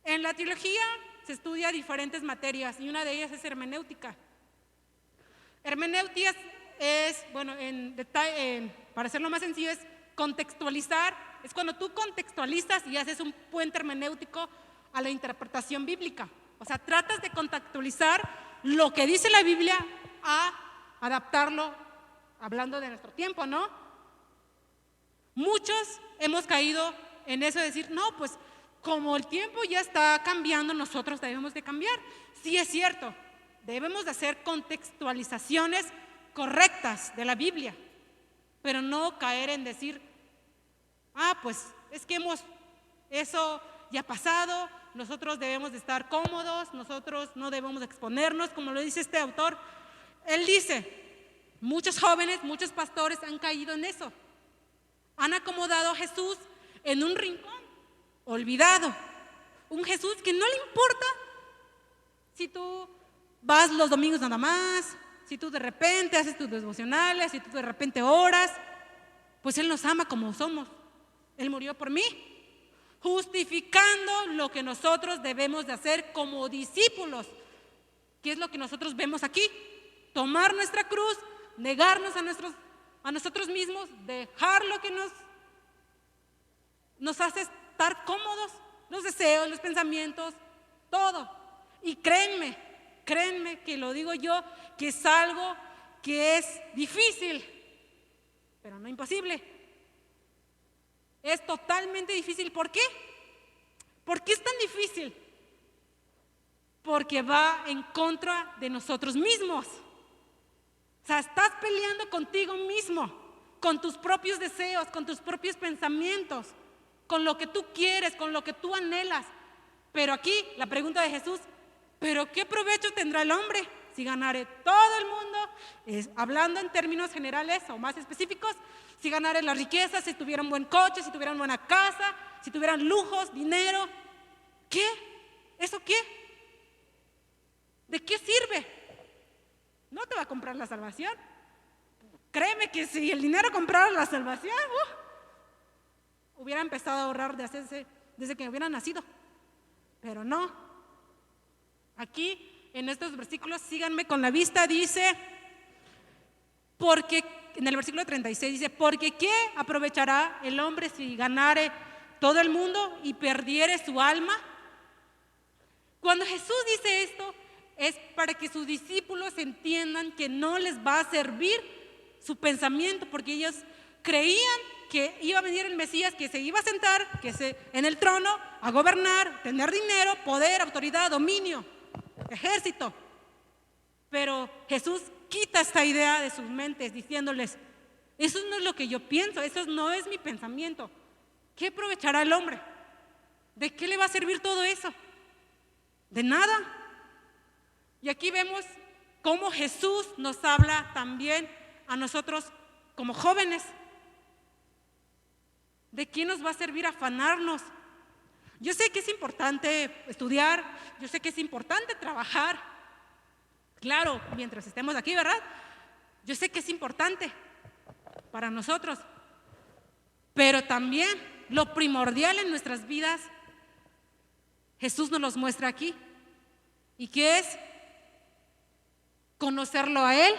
En la teología se estudia diferentes materias y una de ellas es hermenéutica. Hermenéutica es, para hacerlo más sencillo, es contextualizar. Es cuando tú contextualizas y haces un puente hermenéutico a la interpretación bíblica. O sea, tratas de contextualizar lo que dice la Biblia a adaptarlo, hablando de nuestro tiempo, ¿no? Muchos hemos caído en eso de decir, no, pues como el tiempo ya está cambiando, nosotros debemos de cambiar. Sí es cierto, debemos de hacer contextualizaciones correctas de la Biblia, pero no caer en decir, pues es que eso ya ha pasado, nosotros debemos de estar cómodos, nosotros no debemos de exponernos, como lo dice este autor. Él dice, muchos jóvenes, muchos pastores han caído en eso. Han acomodado a Jesús en un rincón, olvidado. Un Jesús que no le importa si tú vas los domingos nada más, si tú de repente haces tus devocionales, si tú de repente oras, pues Él nos ama como somos. Él murió por mí, justificando lo que nosotros debemos de hacer como discípulos. ¿Qué es lo que nosotros vemos aquí? Tomar nuestra cruz, negarnos a nosotros mismos, dejar lo que nos hace estar cómodos, los deseos, los pensamientos, todo. Y créanme que lo digo yo, que es algo que es difícil, pero no imposible. Es totalmente difícil. ¿Por qué? ¿Por qué es tan difícil? Porque va en contra de nosotros mismos. O sea, estás peleando contigo mismo, con tus propios deseos, con tus propios pensamientos, con lo que tú quieres, con lo que tú anhelas. Pero aquí la pregunta de Jesús, ¿pero qué provecho tendrá el hombre si ganare todo el mundo? Hablando en términos generales o más específicos, si ganare las riquezas, si tuvieran buen coche, si tuvieran buena casa, si tuvieran lujos, dinero. ¿Qué? ¿Eso qué? ¿De qué sirve? No te va a comprar la salvación. Créeme que si el dinero comprara la salvación, hubiera empezado a ahorrar desde que hubiera nacido. Pero no. Aquí, en estos versículos, síganme con la vista, dice, porque, en el versículo 36 dice, porque ¿qué aprovechará el hombre si ganare todo el mundo y perdiere su alma? Cuando Jesús dice esto, es para que sus discípulos entiendan que no les va a servir su pensamiento, porque ellos creían que iba a venir el Mesías, que se iba a sentar en el trono a gobernar, tener dinero, poder, autoridad, dominio, ejército. Pero Jesús quita esta idea de sus mentes diciéndoles, eso no es lo que yo pienso, eso no es mi pensamiento. ¿Qué aprovechará el hombre? ¿De qué le va a servir todo eso? De nada. Y aquí vemos cómo Jesús nos habla también a nosotros como jóvenes. ¿De qué nos va a servir afanarnos? Yo sé que es importante estudiar, yo sé que es importante trabajar. Claro, mientras estemos aquí, ¿verdad? Yo sé que es importante para nosotros. Pero también lo primordial en nuestras vidas, Jesús nos los muestra aquí. ¿Y qué es? Conocerlo a Él,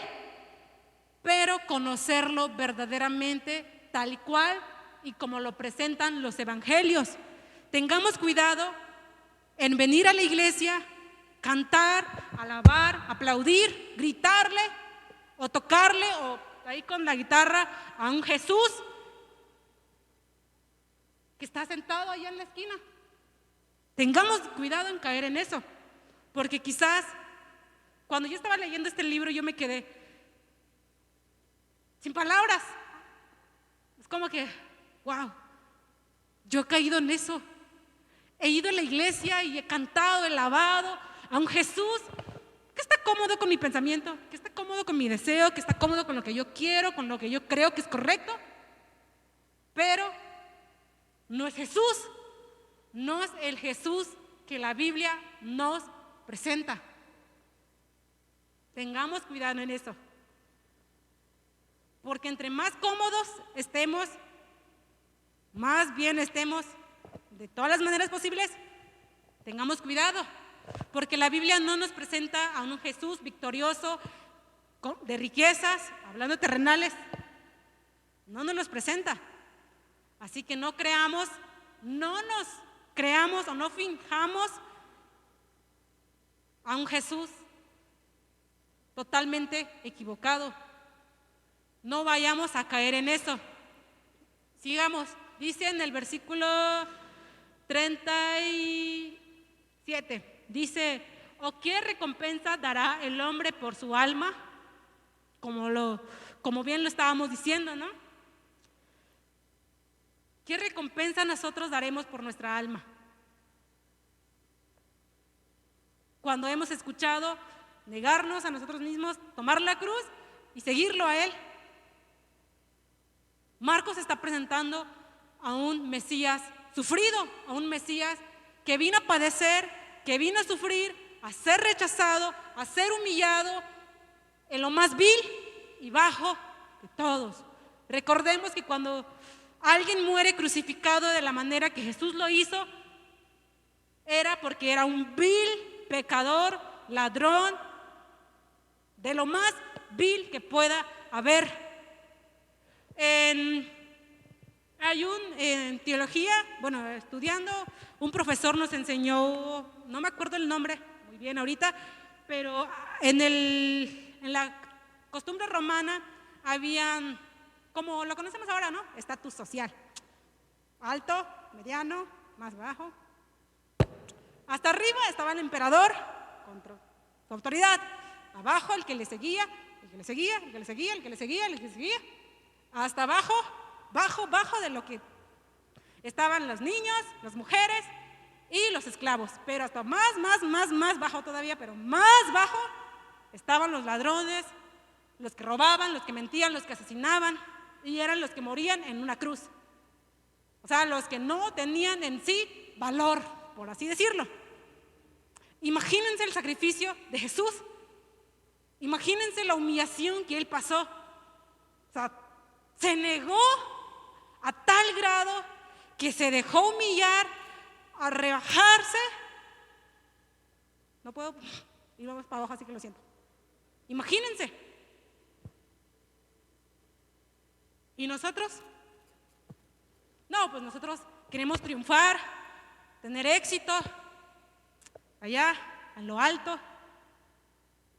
pero conocerlo verdaderamente tal y cual y como lo presentan los evangelios. Tengamos cuidado en venir a la iglesia, cantar, alabar, aplaudir, gritarle o tocarle o ahí con la guitarra a un Jesús que está sentado allá en la esquina. Tengamos cuidado en caer en eso, porque quizás cuando yo estaba leyendo este libro yo me quedé sin palabras. Es como que, wow, yo he caído en eso. He ido a la iglesia y he cantado, he alabado a un Jesús que está cómodo con mi pensamiento, que está cómodo con mi deseo, que está cómodo con lo que yo quiero, con lo que yo creo que es correcto. Pero no es Jesús, no es el Jesús que la Biblia nos presenta. Tengamos cuidado en eso. Porque entre más cómodos estemos, más bien estemos de todas las maneras posibles, tengamos cuidado. Porque la Biblia no nos presenta a un Jesús victorioso de riquezas, hablando de terrenales. No nos los presenta. Así que no nos creamos o no finjamos a un Jesús totalmente equivocado. No vayamos a caer en eso. Sigamos. Dice en el versículo 37, dice, ¿o qué recompensa dará el hombre por su alma? Como bien lo estábamos diciendo, ¿no? ¿Qué recompensa nosotros daremos por nuestra alma? Cuando hemos escuchado negarnos a nosotros mismos, tomar la cruz y seguirlo a Él. Marcos está presentando a un Mesías sufrido, a un Mesías que vino a padecer, que vino a sufrir, a ser rechazado, a ser humillado en lo más vil y bajo de todos. Recordemos que cuando alguien muere crucificado de la manera que Jesús lo hizo, era porque era un vil pecador, ladrón, de lo más vil que pueda haber. En teología, estudiando, un profesor nos enseñó, no me acuerdo el nombre muy bien ahorita, pero en la costumbre romana habían, como lo conocemos ahora, ¿no? Estatus social. Alto, mediano, más bajo. Hasta arriba estaba el emperador con su autoridad. Abajo el que le seguía, el que le seguía, el que le seguía, el que le seguía, el que le seguía. Hasta abajo, bajo de lo que estaban los niños, las mujeres y los esclavos. Pero hasta más bajo todavía, pero más bajo, estaban los ladrones, los que robaban, los que mentían, los que asesinaban, y eran los que morían en una cruz. O sea, los que no tenían en sí valor, por así decirlo. Imagínense el sacrificio de Jesús. Imagínense la humillación que Él pasó. O sea, se negó a tal grado que se dejó humillar, a rebajarse. No puedo ir más para abajo, así que lo siento. Imagínense. ¿Y nosotros? No, pues nosotros queremos triunfar, tener éxito, allá, en lo alto.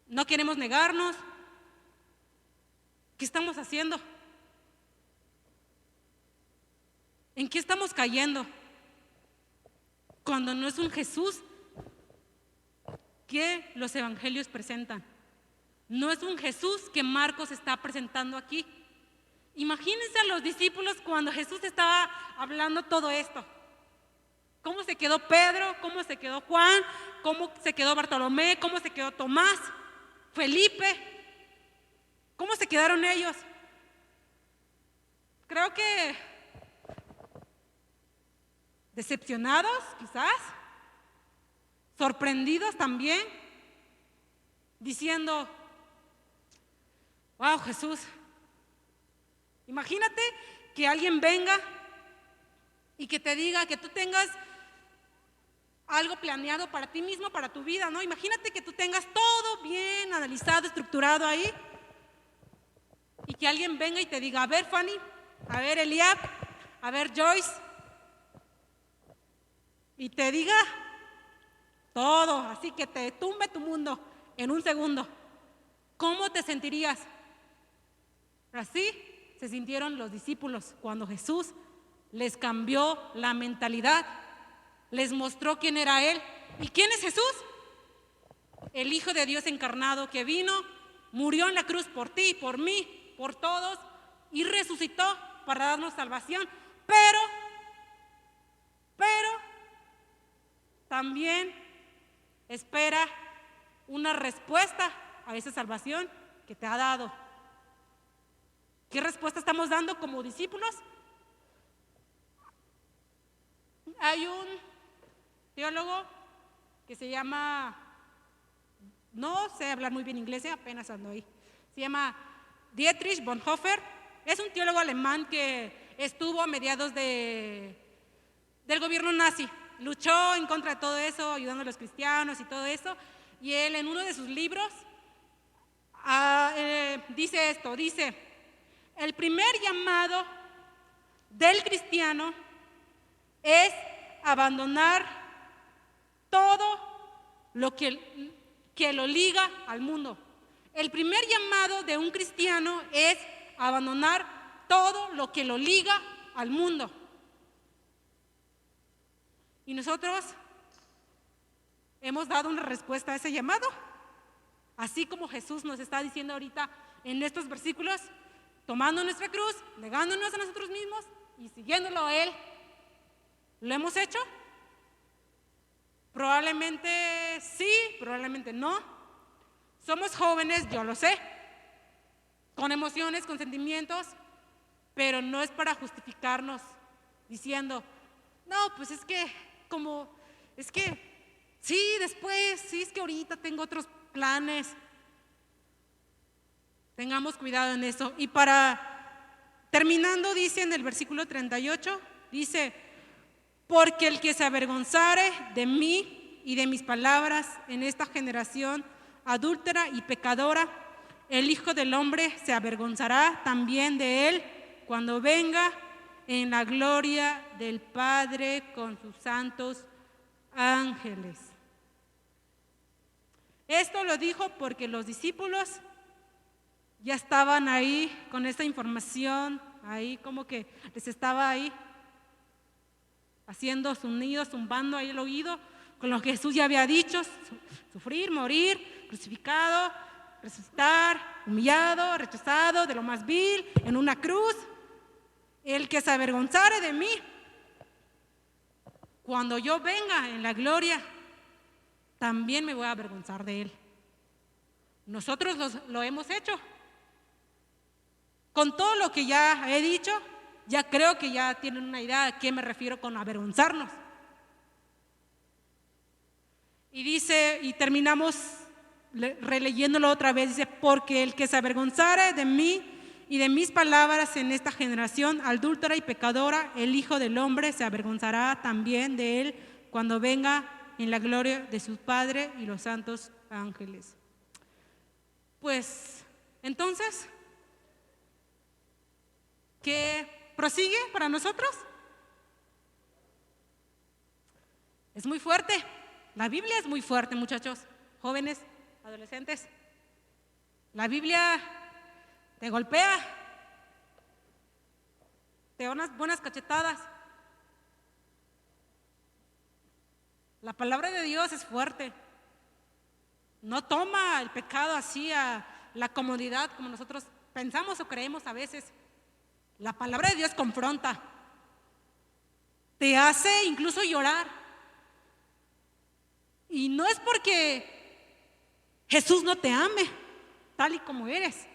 No queremos negarnos. ¿Qué estamos haciendo? ¿En qué estamos cayendo? Cuando no es un Jesús que los evangelios presentan. No es un Jesús que Marcos está presentando aquí. Imagínense a los discípulos cuando Jesús estaba hablando todo esto. ¿Cómo se quedó Pedro? ¿Cómo se quedó Juan? ¿Cómo se quedó Bartolomé? ¿Cómo se quedó Tomás? Felipe. ¿Cómo se quedaron ellos? Creo que decepcionados, quizás, sorprendidos también, diciendo: wow, Jesús, imagínate que alguien venga y que te diga que tú tengas algo planeado para ti mismo, para tu vida, ¿no? Imagínate que tú tengas todo bien analizado, estructurado ahí, y que alguien venga y te diga: a ver, Fanny, a ver, Eliab, a ver, Joyce, y te diga todo, así que te tumbe tu mundo en un segundo. ¿Cómo te sentirías? Así se sintieron los discípulos cuando Jesús les cambió la mentalidad, les mostró quién era Él. ¿Y quién es Jesús? El Hijo de Dios encarnado que vino, murió en la cruz por ti, por mí, por todos, y resucitó para darnos salvación. Pero también espera una respuesta a esa salvación que te ha dado. ¿Qué respuesta estamos dando como discípulos? Hay un teólogo que se llama, no sé hablar muy bien inglés, apenas ando ahí, se llama Dietrich Bonhoeffer. Es un teólogo alemán que estuvo a mediados del gobierno nazi. Luchó en contra de todo eso, ayudando a los cristianos y todo eso. Y él en uno de sus libros dice esto, dice: el primer llamado del cristiano es abandonar todo lo que lo liga al mundo. El primer llamado de un cristiano es abandonar todo lo que lo liga al mundo. Y nosotros hemos dado una respuesta a ese llamado, así como Jesús nos está diciendo ahorita en estos versículos, tomando nuestra cruz, negándonos a nosotros mismos y siguiéndolo a Él. ¿Lo hemos hecho? Probablemente sí, probablemente no. Somos jóvenes, yo lo sé, con emociones, con sentimientos, pero no es para justificarnos diciendo: no, pues es que sí, después, sí, es que ahorita tengo otros planes. Tengamos cuidado en eso. Y terminando, dice en el versículo 38, dice: porque el que se avergonzare de mí y de mis palabras en esta generación adúltera y pecadora, el Hijo del Hombre se avergonzará también de él cuando venga en la gloria del Padre con sus santos ángeles. Esto lo dijo porque los discípulos ya estaban ahí con esta información, ahí como que les estaba ahí haciendo sonido, zumbando ahí el oído con lo que Jesús ya había dicho: sufrir, morir, crucificado, resucitar, humillado, rechazado de lo más vil en una cruz. El que se avergonzare de mí. cuando yo venga en la gloria, también me voy a avergonzar de Él. Nosotros lo hemos hecho. Con todo lo que ya he dicho, ya creo que ya tienen una idea a qué me refiero con avergonzarnos. Y dice, y terminamos releyéndolo otra vez, dice, porque el que se avergonzare de mí y de mis palabras en esta generación adúltera y pecadora, el Hijo del Hombre se avergonzará también de él cuando venga en la gloria de su Padre y los santos ángeles. Pues, entonces, ¿qué prosigue para nosotros? Es muy fuerte. La Biblia es muy fuerte, muchachos, jóvenes, adolescentes. La Biblia te golpea, te da unas buenas cachetadas. La palabra de Dios es fuerte. No toma el pecado así a la comodidad como nosotros pensamos o creemos a veces. La palabra de Dios confronta. Te hace incluso llorar. Y no es porque Jesús no te ame tal y como eres,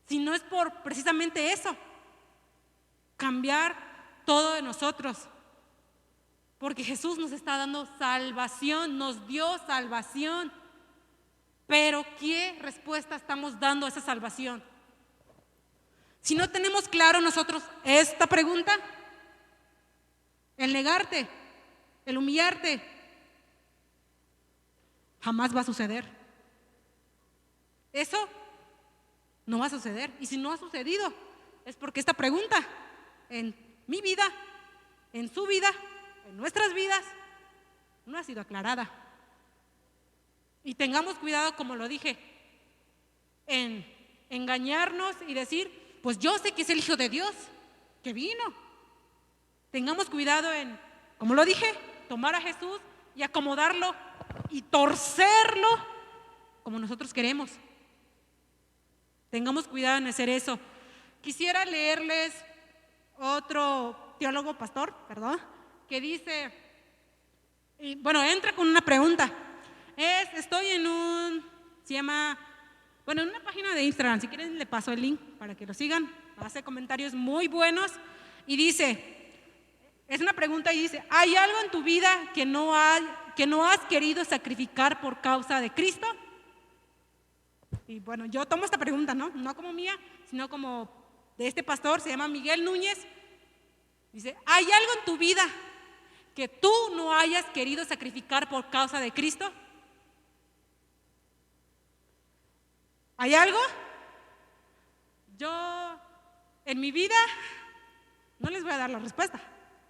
sino es por precisamente eso, cambiar todo de nosotros. Porque Jesús nos está dando salvación, nos dio salvación. Pero ¿qué respuesta estamos dando a esa salvación? Si no tenemos claro nosotros esta pregunta, el negarte, el humillarte, jamás va a suceder. Eso no va a suceder. Y si no ha sucedido, es porque esta pregunta en mi vida, en su vida, en nuestras vidas, no ha sido aclarada. Y tengamos cuidado, como lo dije, en engañarnos y decir, pues yo sé que es el Hijo de Dios, que vino. Tengamos cuidado en, como lo dije, tomar a Jesús y acomodarlo y torcerlo como nosotros queremos. Tengamos cuidado en hacer eso. Quisiera leerles otro teólogo, pastor, que dice, entra con una pregunta. Estoy en en una página de Instagram, si quieren le paso el link para que lo sigan, hace comentarios muy buenos y dice, es una pregunta y dice, ¿hay algo en tu vida que no has querido sacrificar por causa de Cristo? Y bueno, yo tomo esta pregunta, no como mía, sino como de este pastor, se llama Miguel Núñez. Dice, ¿hay algo en tu vida que tú no hayas querido sacrificar por causa de Cristo? ¿Hay algo? Yo, en mi vida, no les voy a dar la respuesta,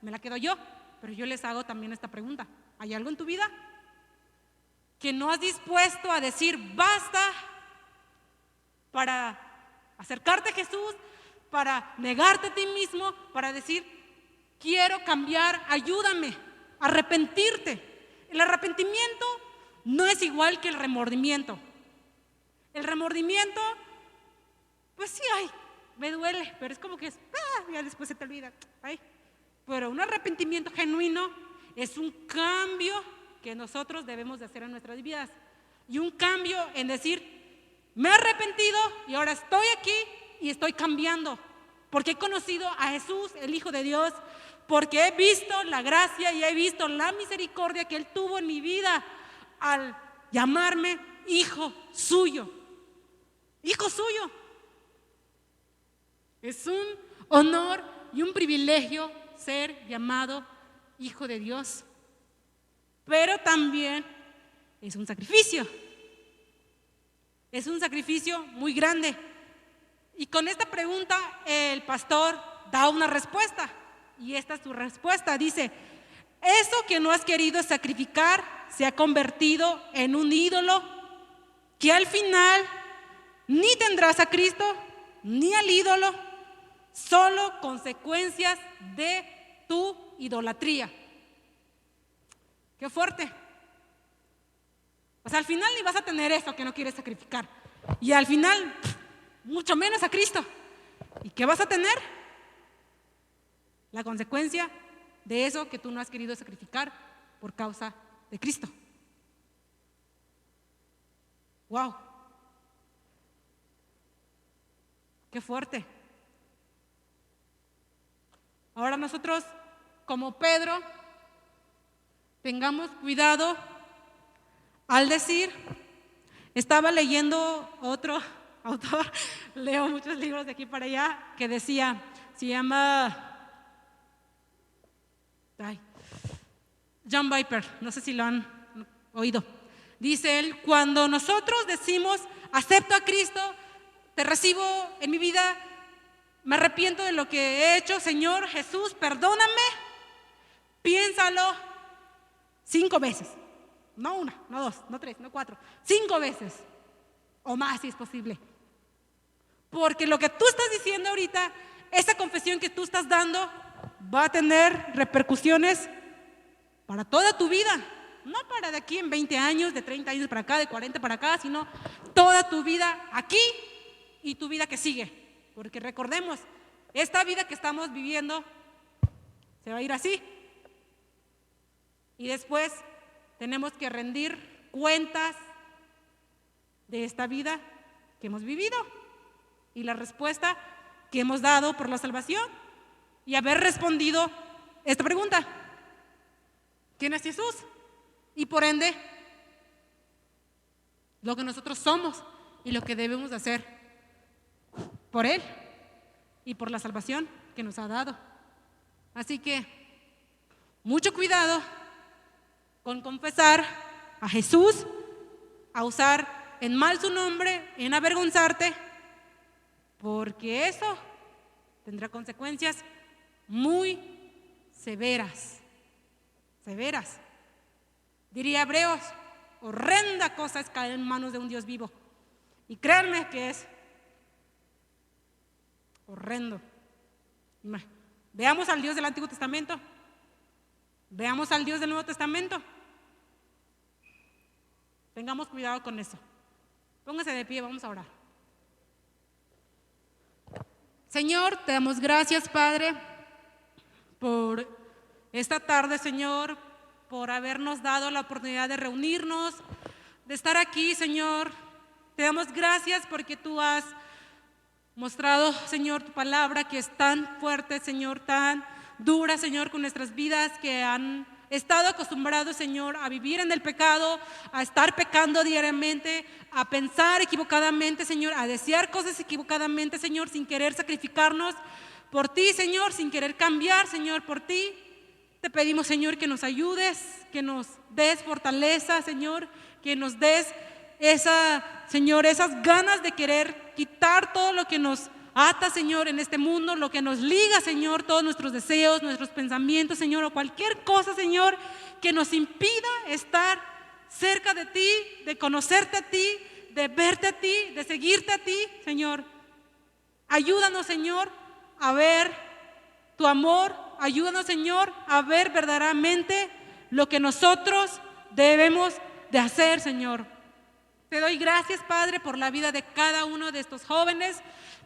me la quedo yo, pero yo les hago también esta pregunta. ¿Hay algo en tu vida que no has dispuesto a decir basta para acercarte a Jesús, para negarte a ti mismo, para decir quiero cambiar, ayúdame, arrepentirte? El arrepentimiento no es igual que el remordimiento. El remordimiento, pues sí, me duele, pero es como que ya después se te olvida. Pero un arrepentimiento genuino es un cambio que nosotros debemos de hacer en nuestras vidas. Y un cambio en decir, me he arrepentido y ahora estoy aquí y estoy cambiando. Porque he conocido a Jesús, el Hijo de Dios, porque he visto la gracia y he visto la misericordia que Él tuvo en mi vida al llamarme hijo suyo. Hijo suyo. Es un honor y un privilegio ser llamado hijo de Dios. Pero también es un sacrificio. Es un sacrificio muy grande. Y con esta pregunta el pastor da una respuesta. Y esta es su respuesta. Dice, eso que no has querido sacrificar se ha convertido en un ídolo que al final ni tendrás a Cristo ni al ídolo, solo consecuencias de tu idolatría. Qué fuerte. Pues al final ni vas a tener eso que no quieres sacrificar. Y al final, mucho menos a Cristo. ¿Y qué vas a tener? La consecuencia de eso que tú no has querido sacrificar por causa de Cristo. ¡Wow! ¡Qué fuerte! Ahora nosotros, como Pedro, tengamos cuidado al decir, estaba leyendo otro autor, leo muchos libros de aquí para allá, que decía, se llama John Piper, no sé si lo han oído. Dice él, cuando nosotros decimos, acepto a Cristo, te recibo en mi vida, me arrepiento de lo que he hecho, Señor Jesús, perdóname, piénsalo 5 veces. No 1, no 2, no 3, no 4, 5 veces o más si es posible. Porque lo que tú estás diciendo ahorita, esa confesión que tú estás dando, va a tener repercusiones para toda tu vida. No para de aquí en 20 años, de 30 años para acá, de 40 para acá, sino toda tu vida aquí y tu vida que sigue. Porque recordemos, esta vida que estamos viviendo se va a ir así. Y después tenemos que rendir cuentas de esta vida que hemos vivido y la respuesta que hemos dado por la salvación y haber respondido esta pregunta: ¿quién es Jesús? Y por ende, lo que nosotros somos y lo que debemos de hacer por Él y por la salvación que nos ha dado. Así que, mucho cuidado con confesar a Jesús, a usar en mal su nombre, en avergonzarte, porque eso tendrá consecuencias muy severas. Severas. Diría Hebreos, horrenda cosa es caer en manos de un Dios vivo. Y créanme que es horrendo. Veamos al Dios del Antiguo Testamento. Veamos al Dios del Nuevo Testamento. Tengamos cuidado con eso. Póngase de pie, vamos a orar. Señor, te damos gracias, Padre, por esta tarde, Señor, por habernos dado la oportunidad de reunirnos, de estar aquí, Señor. Te damos gracias porque tú has mostrado, Señor, tu palabra que es tan fuerte, Señor, tan dura, Señor, con nuestras vidas que han estado acostumbrados, Señor, a vivir en el pecado, a estar pecando diariamente, a pensar equivocadamente, Señor, a desear cosas equivocadamente, Señor, sin querer sacrificarnos por ti, Señor, sin querer cambiar, Señor, por ti. Te pedimos, Señor, que nos ayudes, que nos des fortaleza, Señor, que nos des Señor, esas ganas de querer quitar todo lo que nos ata, Señor, en este mundo, lo que nos liga, Señor, todos nuestros deseos, nuestros pensamientos, Señor, o cualquier cosa, Señor, que nos impida estar cerca de ti, de conocerte a ti, de verte a ti, de seguirte a ti, Señor. Ayúdanos, Señor, a ver tu amor. Ayúdanos, Señor, a ver verdaderamente lo que nosotros debemos de hacer, Señor. Te doy gracias, Padre, por la vida de cada uno de estos jóvenes.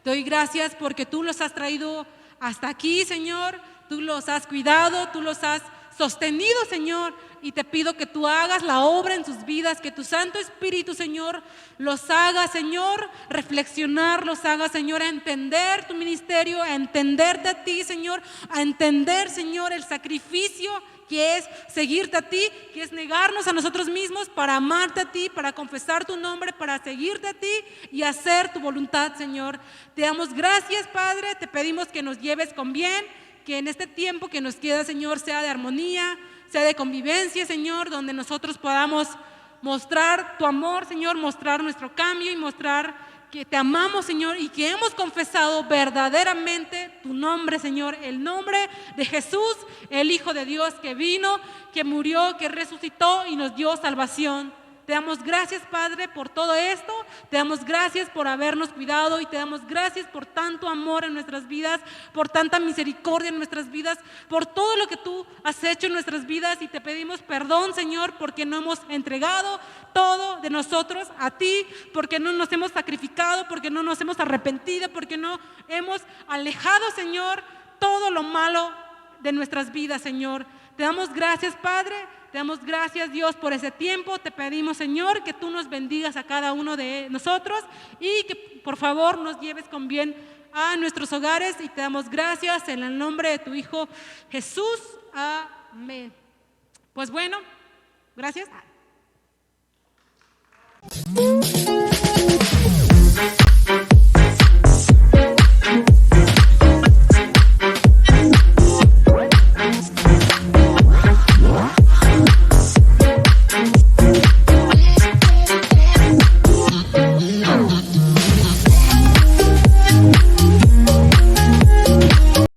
Te doy gracias porque tú los has traído hasta aquí, Señor. Tú los has cuidado, tú los has sostenido, Señor. Y te pido que tú hagas la obra en sus vidas, que tu Santo Espíritu, Señor, los haga, Señor, reflexionar, los haga, Señor, a entender tu ministerio, a entenderte a ti, Señor, a entender, Señor, el sacrificio que es seguirte a ti, que es negarnos a nosotros mismos para amarte a ti, para confesar tu nombre, para seguirte a ti y hacer tu voluntad, Señor. Te damos gracias, Padre, te pedimos que nos lleves con bien, que en este tiempo que nos queda, Señor, sea de armonía, sea de convivencia, Señor, donde nosotros podamos mostrar tu amor, Señor, mostrar nuestro cambio y mostrar que te amamos, Señor, y que hemos confesado verdaderamente tu nombre, Señor, el nombre de Jesús, el Hijo de Dios que vino, que murió, que resucitó y nos dio salvación. Te damos gracias, Padre, por todo esto. Te damos gracias por habernos cuidado y te damos gracias por tanto amor en nuestras vidas, por tanta misericordia en nuestras vidas, por todo lo que tú has hecho en nuestras vidas y te pedimos perdón, Señor, porque no hemos entregado todo de nosotros a ti, porque no nos hemos sacrificado, porque no nos hemos arrepentido, porque no hemos alejado, Señor, todo lo malo de nuestras vidas, Señor. Te damos gracias, Padre. Te damos gracias, Dios, por ese tiempo. Te pedimos, Señor, que tú nos bendigas a cada uno de nosotros y que por favor nos lleves con bien a nuestros hogares. Y te damos gracias en el nombre de tu Hijo Jesús. Amén. Pues bueno, gracias.